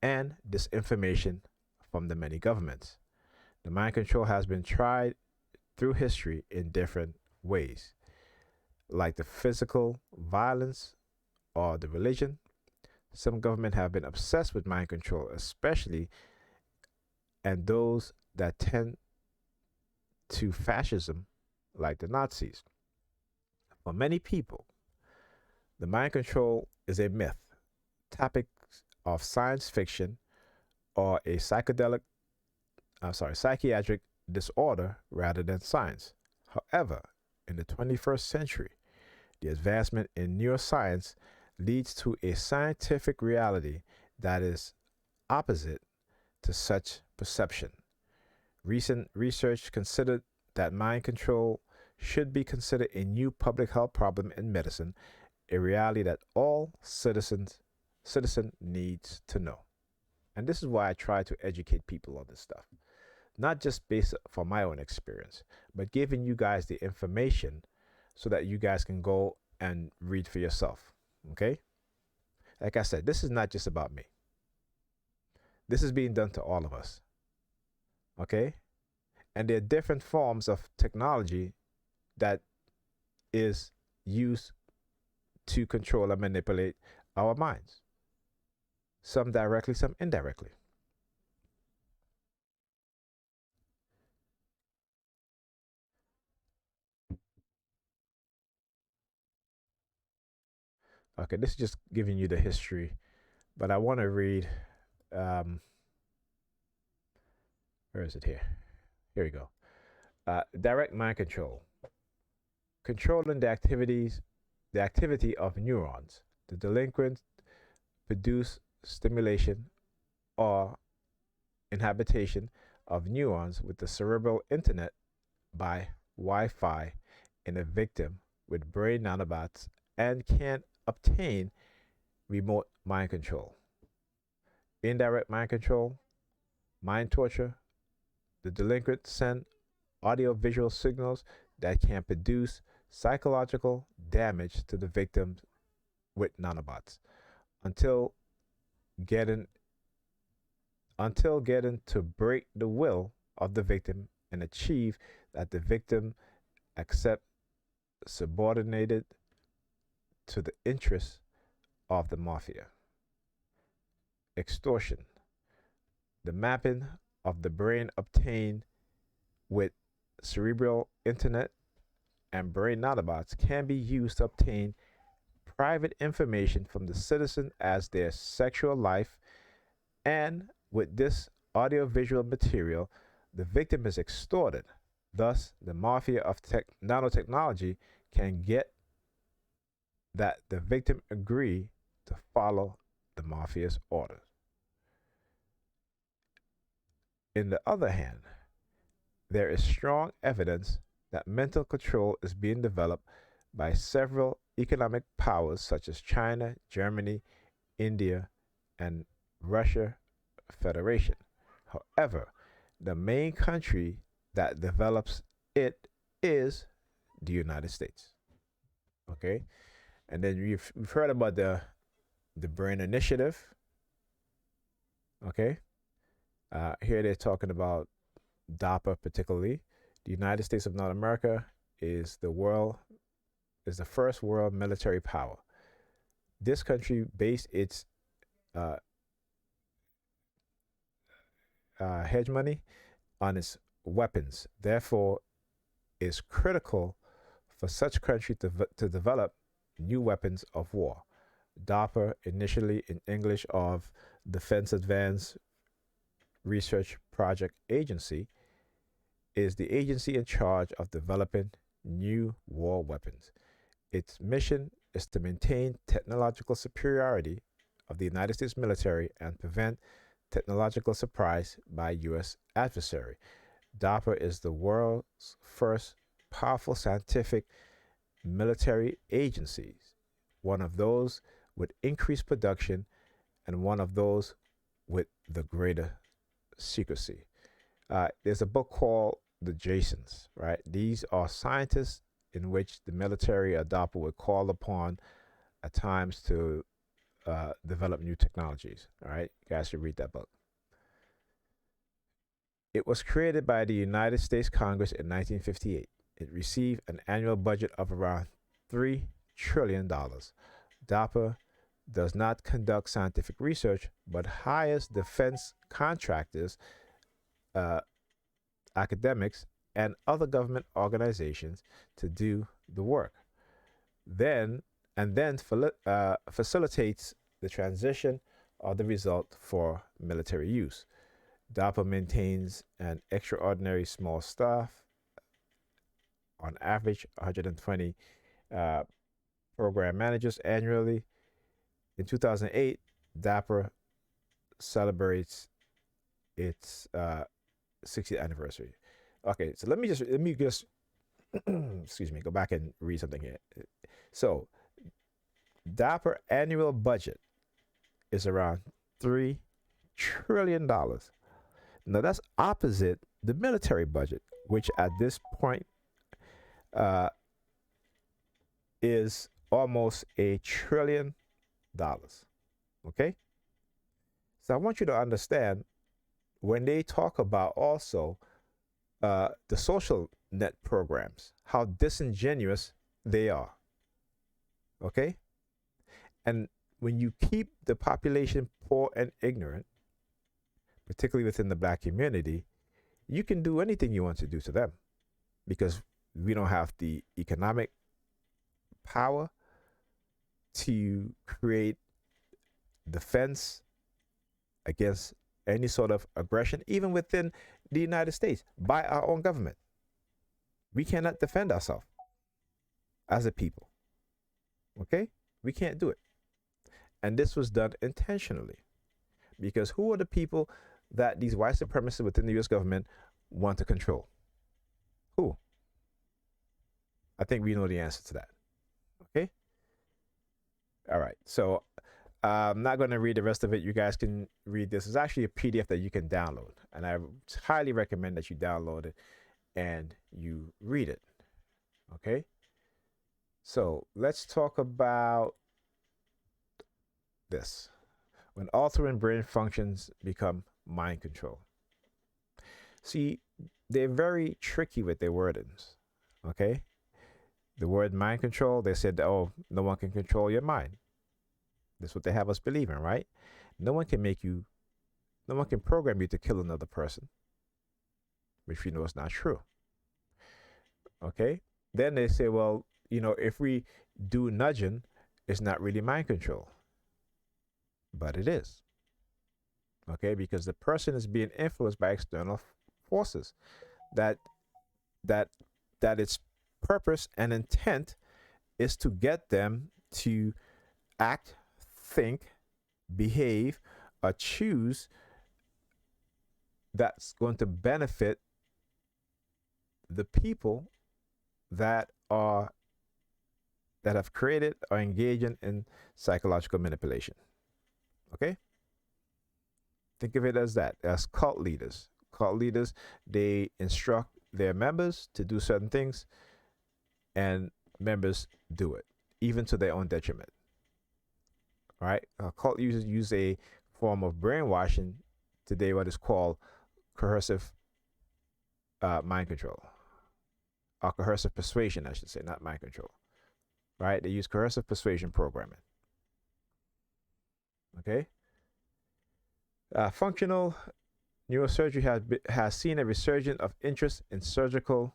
and disinformation from the many governments. The mind control has been tried through history in different ways, like the physical violence or the religion. Some governments have been obsessed with mind control, especially and those that tend to fascism, like the Nazis. For many people, the mind control is a myth, topic of science fiction, or a psychiatric disorder rather than science. However, in the 21st century, the advancement in neuroscience leads to a scientific reality that is opposite to such perception. Recent research considered that mind control should be considered a new public health problem in medicine, a reality that all citizen needs to know. And this is why I try to educate people on this stuff. Not just based from my own experience, but giving you guys the information so that you guys can go and read for yourself. Okay? Like I said, this is not just about me. This is being done to all of us. Okay? And there are different forms of technology that is used to control and manipulate our minds. Some directly, some indirectly. Okay, this is just giving you the history, but I want to read. Um, where is it here? Here we go. Direct mind control, controlling the activity of neurons. The delinquent produce stimulation or inhabitation of neurons with the cerebral internet by Wi-Fi in a victim with brain nanobots and can obtain remote mind control. Indirect mind control, mind torture. The delinquent send audio-visual signals that can produce psychological damage to the victim with nanobots until getting to break the will of the victim and achieve that the victim accept subordinated to the interests of the mafia. Extortion, the mapping of the brain obtained with cerebral internet and brain nanobots can be used to obtain private information from the citizen as their sexual life, and with this audiovisual material, the victim is extorted. Thus, the mafia of nanotechnology can get that the victim agree to follow the mafia's orders. In the other hand, there is strong evidence that mental control is being developed by several economic powers such as China, Germany, India, and Russia Federation. However, the main country that develops it is the United States. Okay, and then we've heard about the Brain Initiative. Okay, here they're talking about DARPA particularly. The United States of North America is the first world military power. This country based its uh, hegemony on its weapons. Therefore, is critical for such country to develop new weapons of war. DARPA, initially in English of Defense Advanced Research Project Agency, is the agency in charge of developing new war weapons. Its mission is to maintain technological superiority of the United States military and prevent technological surprise by U.S. adversary. DARPA is the world's first powerful scientific military agency, one of those with increased production and one of those with the greater secrecy. There's a book called The Jasons, right? These are scientists in which the military or DARPA would call upon at times to develop new technologies. All right, you guys should read that book. It was created by the United States Congress in 1958. It received an annual budget of around $3 trillion. DARPA does not conduct scientific research, but hires defense contractors, uh, academics, and other government organizations to do the work. Then facilitates the transition of the result for military use. DARPA maintains an extraordinary small staff, on average 120 uh, program managers annually. In 2008, DARPA celebrates its 60th anniversary. Okay, so let me just excuse me, go back and read something here. So, DARPA annual budget is around $3 trillion. Now that's opposite the military budget, which at this point uh, is almost $1 trillion. Okay, so I want you to understand when they talk about also the social net programs, how disingenuous they are. Okay, and when you keep the population poor and ignorant, particularly within the black community, you can do anything you want to do to them because we don't have the economic power to create defense against any sort of aggression, even within the United States, by our own government. We cannot defend ourselves as a people. Okay? We can't do it. And this was done intentionally. Because who are the people that these white supremacists within the US government want to control? Who? I think we know the answer to that. Okay? All right. So I'm not going to read the rest of it. You guys can read this. It's actually a PDF that you can download. And I highly recommend that you download it and you read it. Okay? So let's talk about this. When altering brain functions become mind control. See, they're very tricky with their wordings. Okay? The word mind control, they said, oh, no one can control your mind. That's what they have us believing, right? No one can program you to kill another person, which we know is not true. Okay? Then they say, well, if we do nudging, it's not really mind control. But it is. Okay? Because the person is being influenced by external forces. That its purpose and intent is to get them to act, think, behave, or choose that's going to benefit the people that have created or engaging in psychological manipulation. Okay? Think of it as that, as cult leaders. Cult leaders, they instruct their members to do certain things, and members do it, even to their own detriment. All right? Cult users use a form of brainwashing today, what is called coercive mind control. Or coercive persuasion, I should say, not mind control. Right? They use coercive persuasion programming. Okay? Functional neurosurgery has seen a resurgence of interest in surgical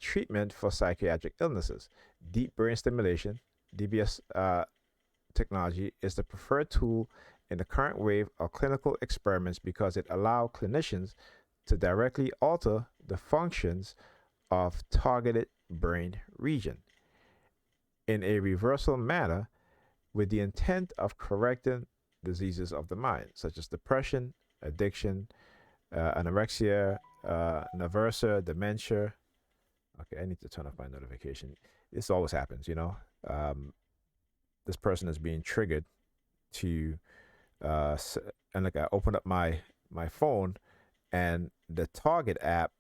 treatment for psychiatric illnesses. Deep brain stimulation, DBS technology, is the preferred tool in the current wave of clinical experiments because it allows clinicians to directly alter the functions of targeted brain region in a reversal manner with the intent of correcting diseases of the mind, such as depression, addiction, anorexia, nervosa, dementia. Okay, I need to turn off my notification. This always happens, you know. Um, this person is being triggered to, uh, and like I opened up my phone, and the Target app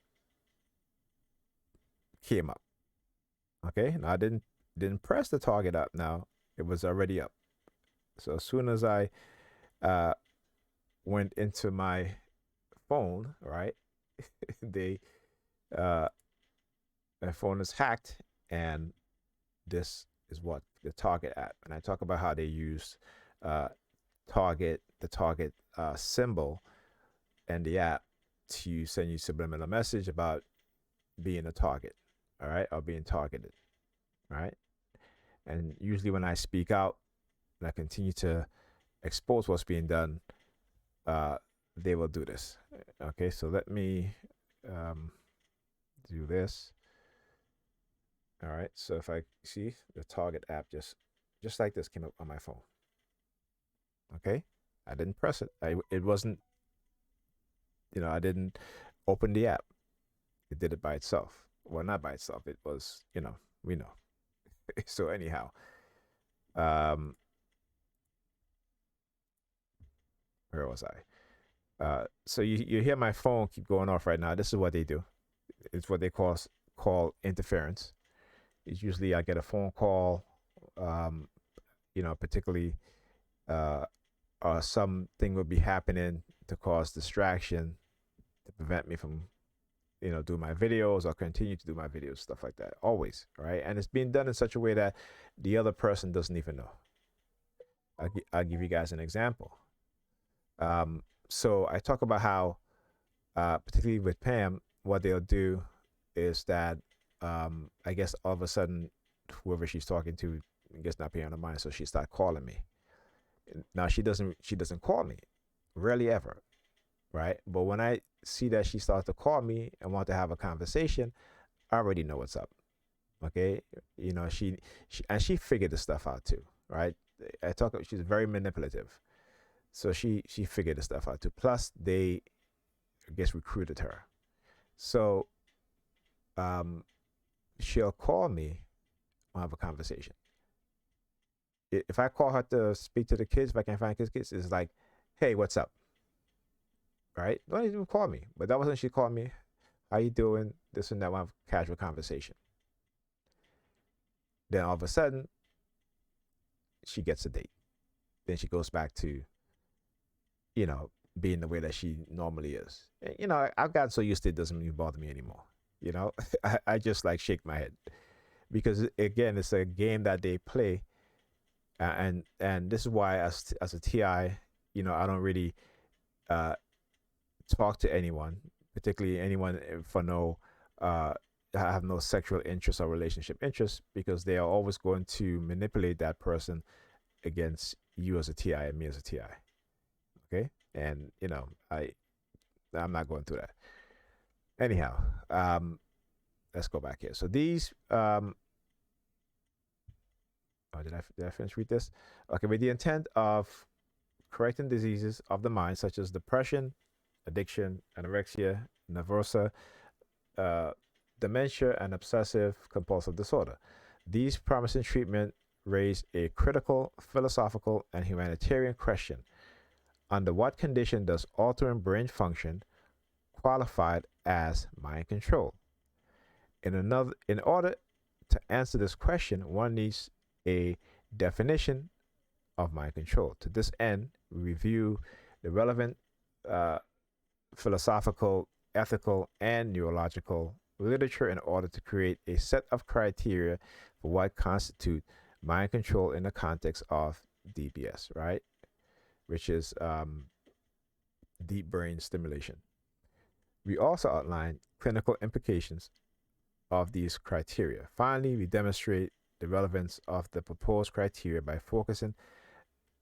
came up. Okay, and I didn't press the Target app. Now it was already up. So as soon as I uh, went into my phone, right, they uh, my phone is hacked, and this is what the Target app. And I talk about how they use uh, the Target symbol and the app to send you subliminal message about being a target, all right, or being targeted, all right. And usually when I speak out and I continue to expose what's being done, uh, they will do this. Okay, so let me um, do this. All right, so if I see the Target app just like this came up on my phone. Okay, I didn't press it. It wasn't, I didn't open the app. It did it by itself. Well, not by itself. It was, we know. So anyhow, um, where was I? So you hear my phone keep going off right now. This is what they do. It's what they call interference. It's usually I get a phone call, particularly something will be happening to cause distraction to prevent me from do my videos or continue to do my videos, stuff like that. Always, right? And it's being done in such a way that the other person doesn't even know. I'll give you guys an example. So I talk about how, particularly with Pam, what they'll do is that I guess all of a sudden, whoever she's talking to gets not paying her mind, so she starts calling me. Now she doesn't call me, rarely ever, right? But when I see that she starts to call me and want to have a conversation, I already know what's up. Okay, she figured the stuff out too, right? She's very manipulative, so she figured the stuff out too. Plus, they, I guess, recruited her, so she'll call me and have a conversation. If I call her to speak to the kids, if I can't find kids, it's like, hey, what's up? Right? Don't even call me. But that wasn't she called me. How you doing? This and that. We'll have a casual conversation. Then all of a sudden, she gets a date. Then she goes back to, being the way that she normally is. And, I've gotten so used to it, it doesn't even bother me anymore. I just like shake my head because again, it's a game that they play, and this is why as a TI, I don't really talk to anyone, particularly anyone for no have no sexual interest or relationship interest, because they are always going to manipulate that person against you as a TI and me as a TI. Okay, and I'm not going through that. Anyhow, let's go back here. So these did I finish read this? Okay, with the intent of correcting diseases of the mind such as depression, addiction, anorexia, nervosa, uh, dementia, and obsessive compulsive disorder. These promising treatments raise a critical philosophical and humanitarian question. Under what condition does altering brain function qualify as mind control? In order to answer this question, one needs a definition of mind control. To this end, we review the relevant philosophical, ethical, and neurological literature in order to create a set of criteria for what constitutes mind control in the context of DBS, right? Which is deep brain stimulation. We also outline clinical implications of these criteria. Finally, we demonstrate the relevance of the proposed criteria by focusing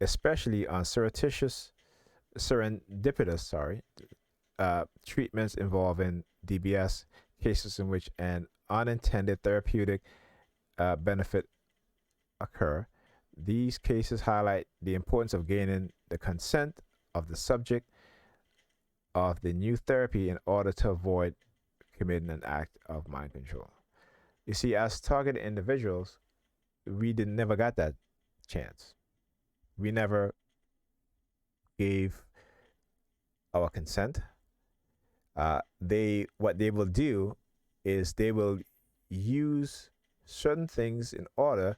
especially on serendipitous treatments involving DBS, cases in which an unintended therapeutic benefit occur. These cases highlight the importance of gaining the consent of the subject of the new therapy in order to avoid committing an act of mind control. You see, as target individuals, we never got that chance. We never gave our consent. They what they will do is they will use certain things in order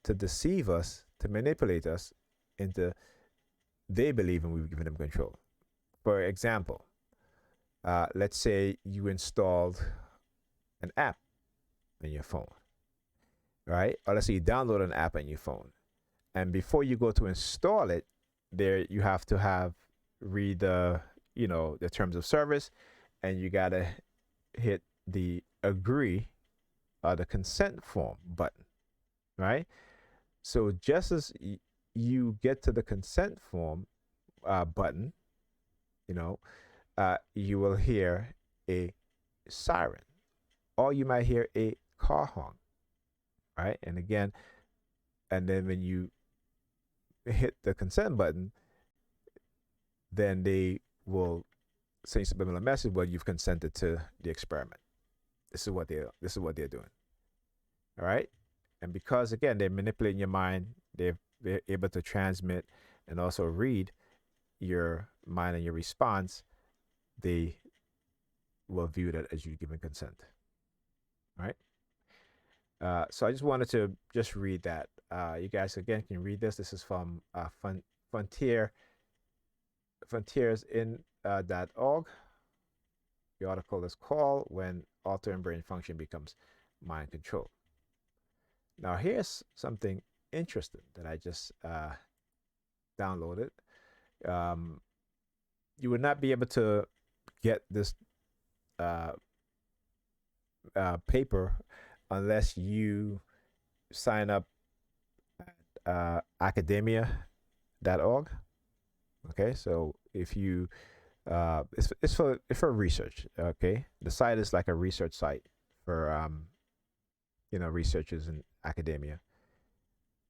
to deceive us, to manipulate us into they believe in we've given them control. For example, let's say you installed an app in your phone, right? Or let's say you download an app on your phone, and before you go to install it, there you have to have read the terms of service, and you gotta hit the agree or the consent form button, right? So just as you get to the consent form button, you know, you will hear a siren, or you might hear a car honk, right? And again, and then when you hit the consent button, then they will send you a subliminal message, well, you've consented to the experiment. This is what they're doing. All right. And because again they're manipulating your mind, they're able to transmit and also read your mind and your response, they will view that as you giving consent. All right. So I just wanted to just read that. You guys again can read this. This is from frontiersin.org. The article is called "When Altering Brain Function Becomes Mind Control." Now, here's something interesting that I just downloaded. Um, you would not be able to get this uh, paper unless you sign up at academia.org. Okay, so if you it's for research. Okay, the site is like a research site for researchers in academia.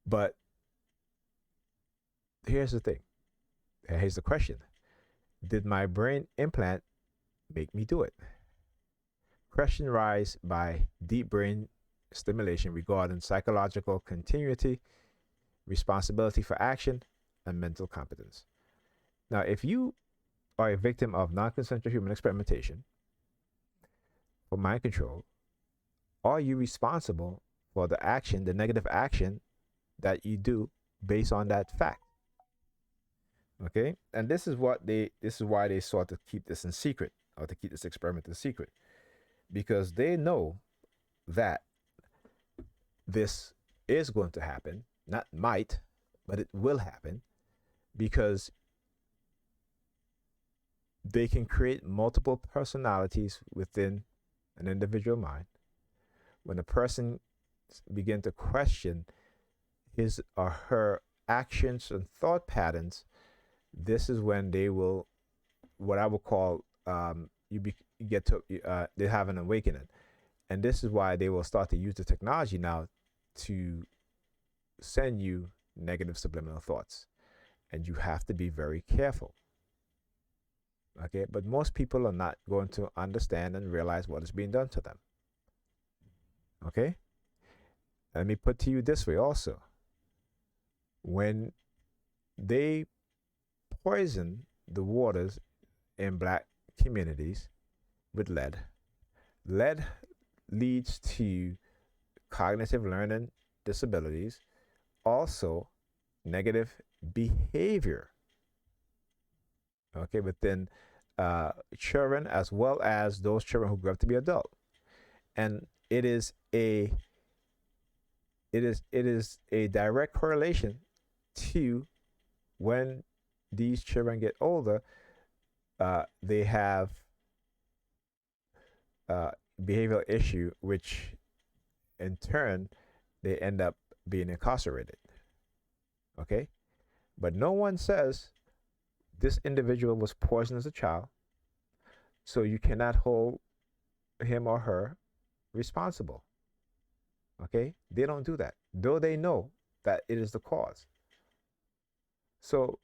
But here's the thing. Here's the question: did my brain implant make me do it? Question rise by deep brain stimulation regarding psychological continuity, responsibility for action, and mental competence. Now, if you are a victim of non-consensual human experimentation for mind control, are you responsible for the action, the negative action that you do based on that fact? Okay, and this is why they sought to keep this in secret, or to keep this experiment in secret, because they know that this is going to happen, not might, but it will happen, because they can create multiple personalities within an individual mind. When a person begin to question his or her actions and thought patterns, this is when they will, what I would call, you get to, they have an awakening. And this is why they will start to use the technology now to send you negative subliminal thoughts. And you have to be very careful. Okay, but most people are not going to understand and realize what is being done to them. Okay, let me put to you this way also. When they poison the waters in black communities with lead, lead leads to cognitive learning disabilities, also negative behavior, okay, within children, as well as those children who grow up to be adult. And it is a direct correlation to when these children get older, they have behavioral issue, which in turn they end up being incarcerated. Okay, but no one says this individual was poisoned as a child, So you cannot hold him or her responsible. Okay? They don't do that, though they know that it is the cause. So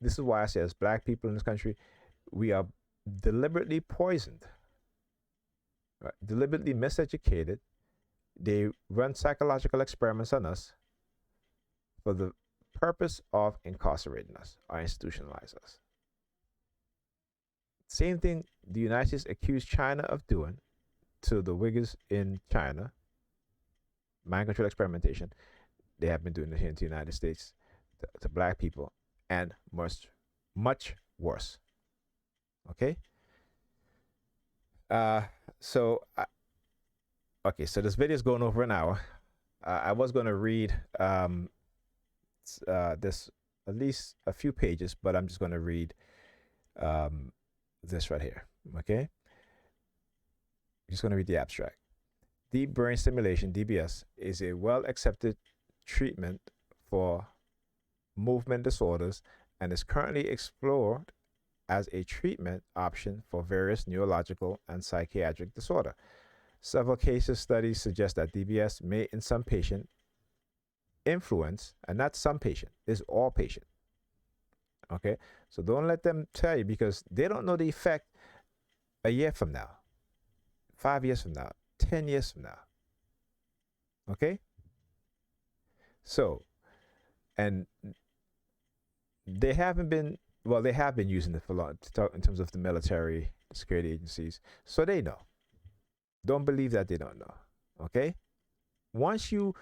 this is why I say, as black people in this country, we are deliberately poisoned, right? Deliberately miseducated. They run psychological experiments on us for the purpose of incarcerating us or institutionalize us. Same thing the United States accused China of doing to the Uyghurs in China, mind control experimentation. They have been doing it here in the United States to black people, and much worse. Okay. Uh, so okay, so this video is going over an hour. I was going to read this at least a few pages, but I'm just going to read um, this right here. Okay, I'm just going to read the abstract. Deep brain stimulation (DBS) is a well-accepted treatment for movement disorders and is currently explored as a treatment option for various neurological and psychiatric disorder. Several cases studies suggest that DBS may, in some patient, influence, and not some patient, is all patient. Okay, so don't let them tell you, because they don't know the effect a year from now, 5 years from now, 10 years from now. Okay, so, and they haven't been, well, they have been using it for long in terms of the military, security agencies, so they know. Don't believe that they don't know. Okay, once you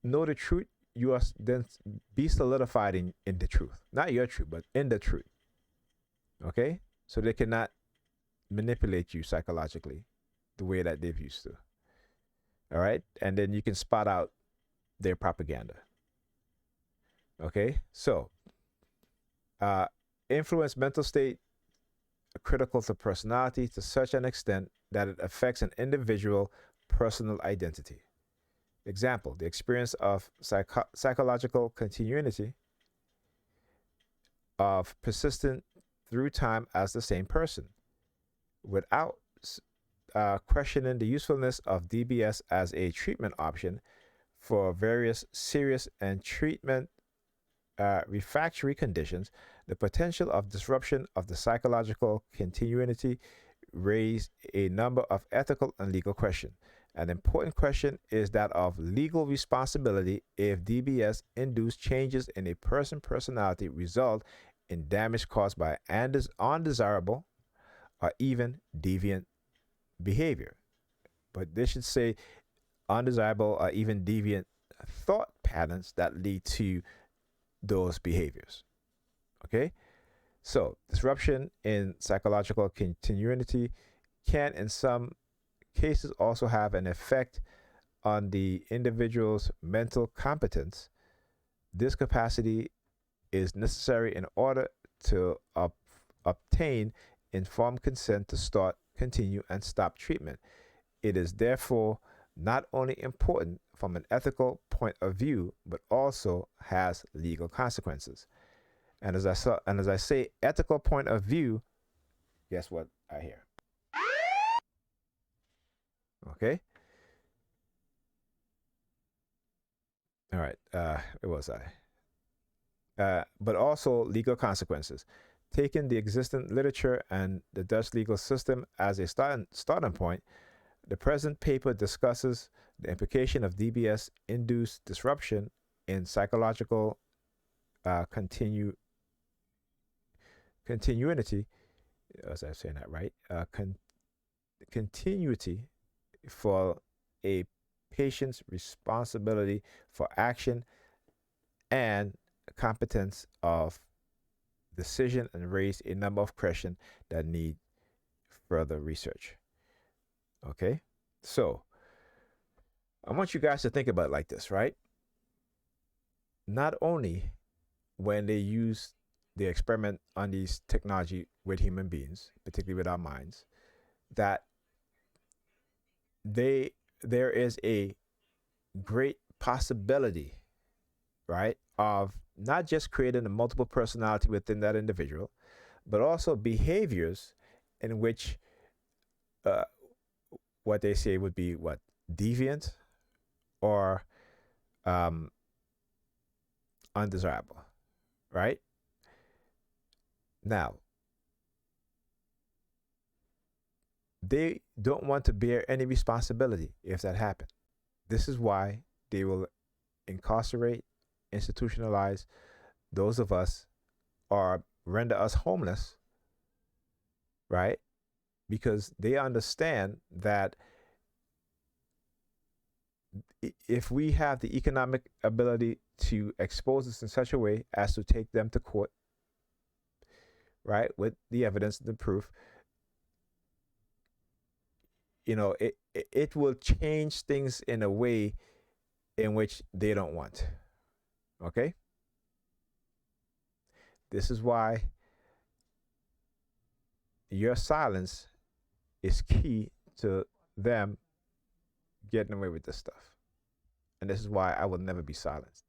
know the truth, you are then be solidified in the truth, not your truth, but in the truth. Okay, so they cannot manipulate you psychologically the way that they've used to. All right, and then you can spot out their propaganda. Okay, so influence mental state critical to personality to such an extent that it affects an individual personal identity. Example, the experience of psychological continuity of persistent through time as the same person without questioning the usefulness of DBS as a treatment option for various serious and treatment refractory conditions. The potential of disruption of the psychological continuity raised a number of ethical and legal questions. An important question is that of legal responsibility if DBS induced changes in a person's personality result in damage caused by undesirable or even deviant behavior. But they should say undesirable or even deviant thought patterns that lead to those behaviors. Okay? So, disruption in psychological continuity can, in some cases, also have an effect on the individual's mental competence. This capacity is necessary in order to obtain informed consent to start, continue, and stop treatment. It is therefore not only important from an ethical point of view, but also has legal consequences. And as I say, ethical point of view, guess what I hear? Okay. All right. Where was I? But also legal consequences. Taking the existing literature and the Dutch legal system as a starting point, the present paper discusses the implication of DBS induced disruption in psychological continuity, as I'm saying that right, continuity for a patient's responsibility for action and competence of decision, and raise a number of questions that need further research. Okay, so I want you guys to think about it like this, right? Not only when they use the experiment on these technology with human beings, particularly with our minds, that there is a great possibility, right, of not just creating a multiple personality within that individual, but also behaviors in which uh, what they say would be what, deviant or um, undesirable, right? Now, they don't want to bear any responsibility if that happened. This is why they will incarcerate, institutionalize those of us, or render us homeless, right? Because they understand that if we have the economic ability to expose us in such a way as to take them to court, right, with the evidence and the proof, it will change things in a way in which they don't want. Okay? This is why your silence is key to them getting away with this stuff. And this is why I will never be silenced.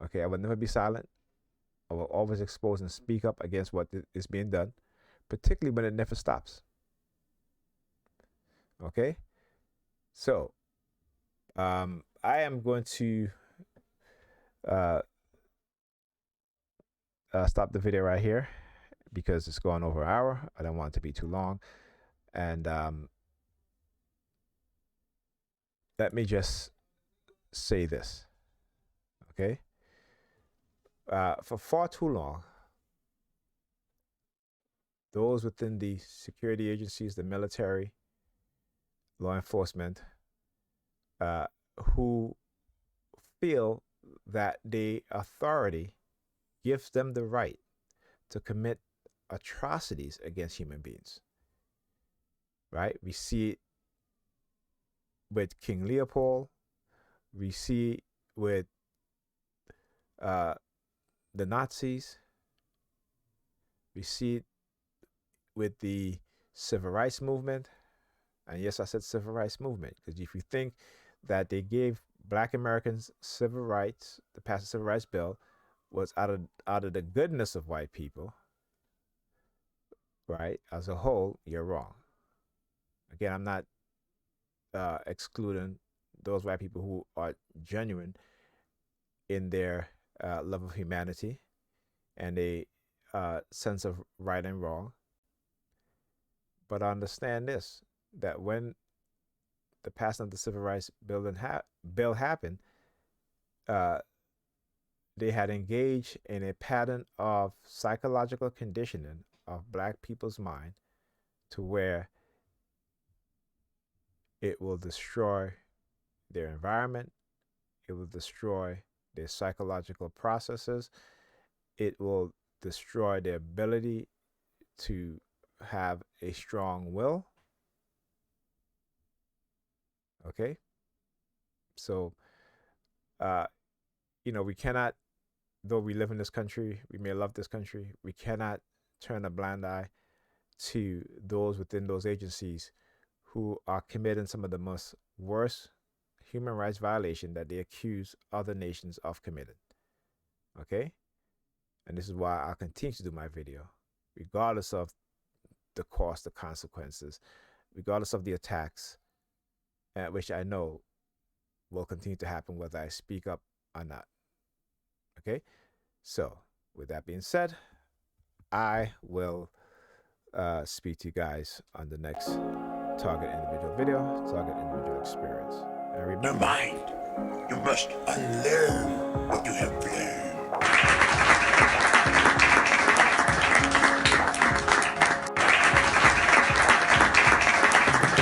Okay, I will never be silent. I will always expose and speak up against what is being done, particularly when it never stops. Okay? So, I am going to uh, stop the video right here because it's going over an hour. I don't want it to be too long. And let me just say this. Okay? For far too long, those within the security agencies, the military, law enforcement, who feel that the authority gives them the right to commit atrocities against human beings. Right? We see it with King Leopold. We see it with the Nazis. We see it with the civil rights movement. And yes, I said civil rights movement, because if you think that they gave Black Americans civil rights, the passed civil rights bill was out of the goodness of white people, right? As a whole, you're wrong. Again, I'm not excluding those white people who are genuine in their love of humanity and a sense of right and wrong. But understand this, that when the passing of the civil rights bill happened, they had engaged in a pattern of psychological conditioning of Black people's mind to where it will destroy their environment, it will destroy their psychological processes, it will destroy their ability to have a strong will. Okay? So, we cannot, though we live in this country, we may love this country, we cannot turn a blind eye to those within those agencies who are committing some of the most worst human rights violation that they accuse other nations of committing. Okay? And this is why I'll continue to do my video, regardless of the cost, the consequences, regardless of the attacks, which I know will continue to happen whether I speak up or not. Okay? So, with that being said, I will speak to you guys on the next Target Individual video, Target Individual Experience. And remember, Your mind, you must unlearn what you have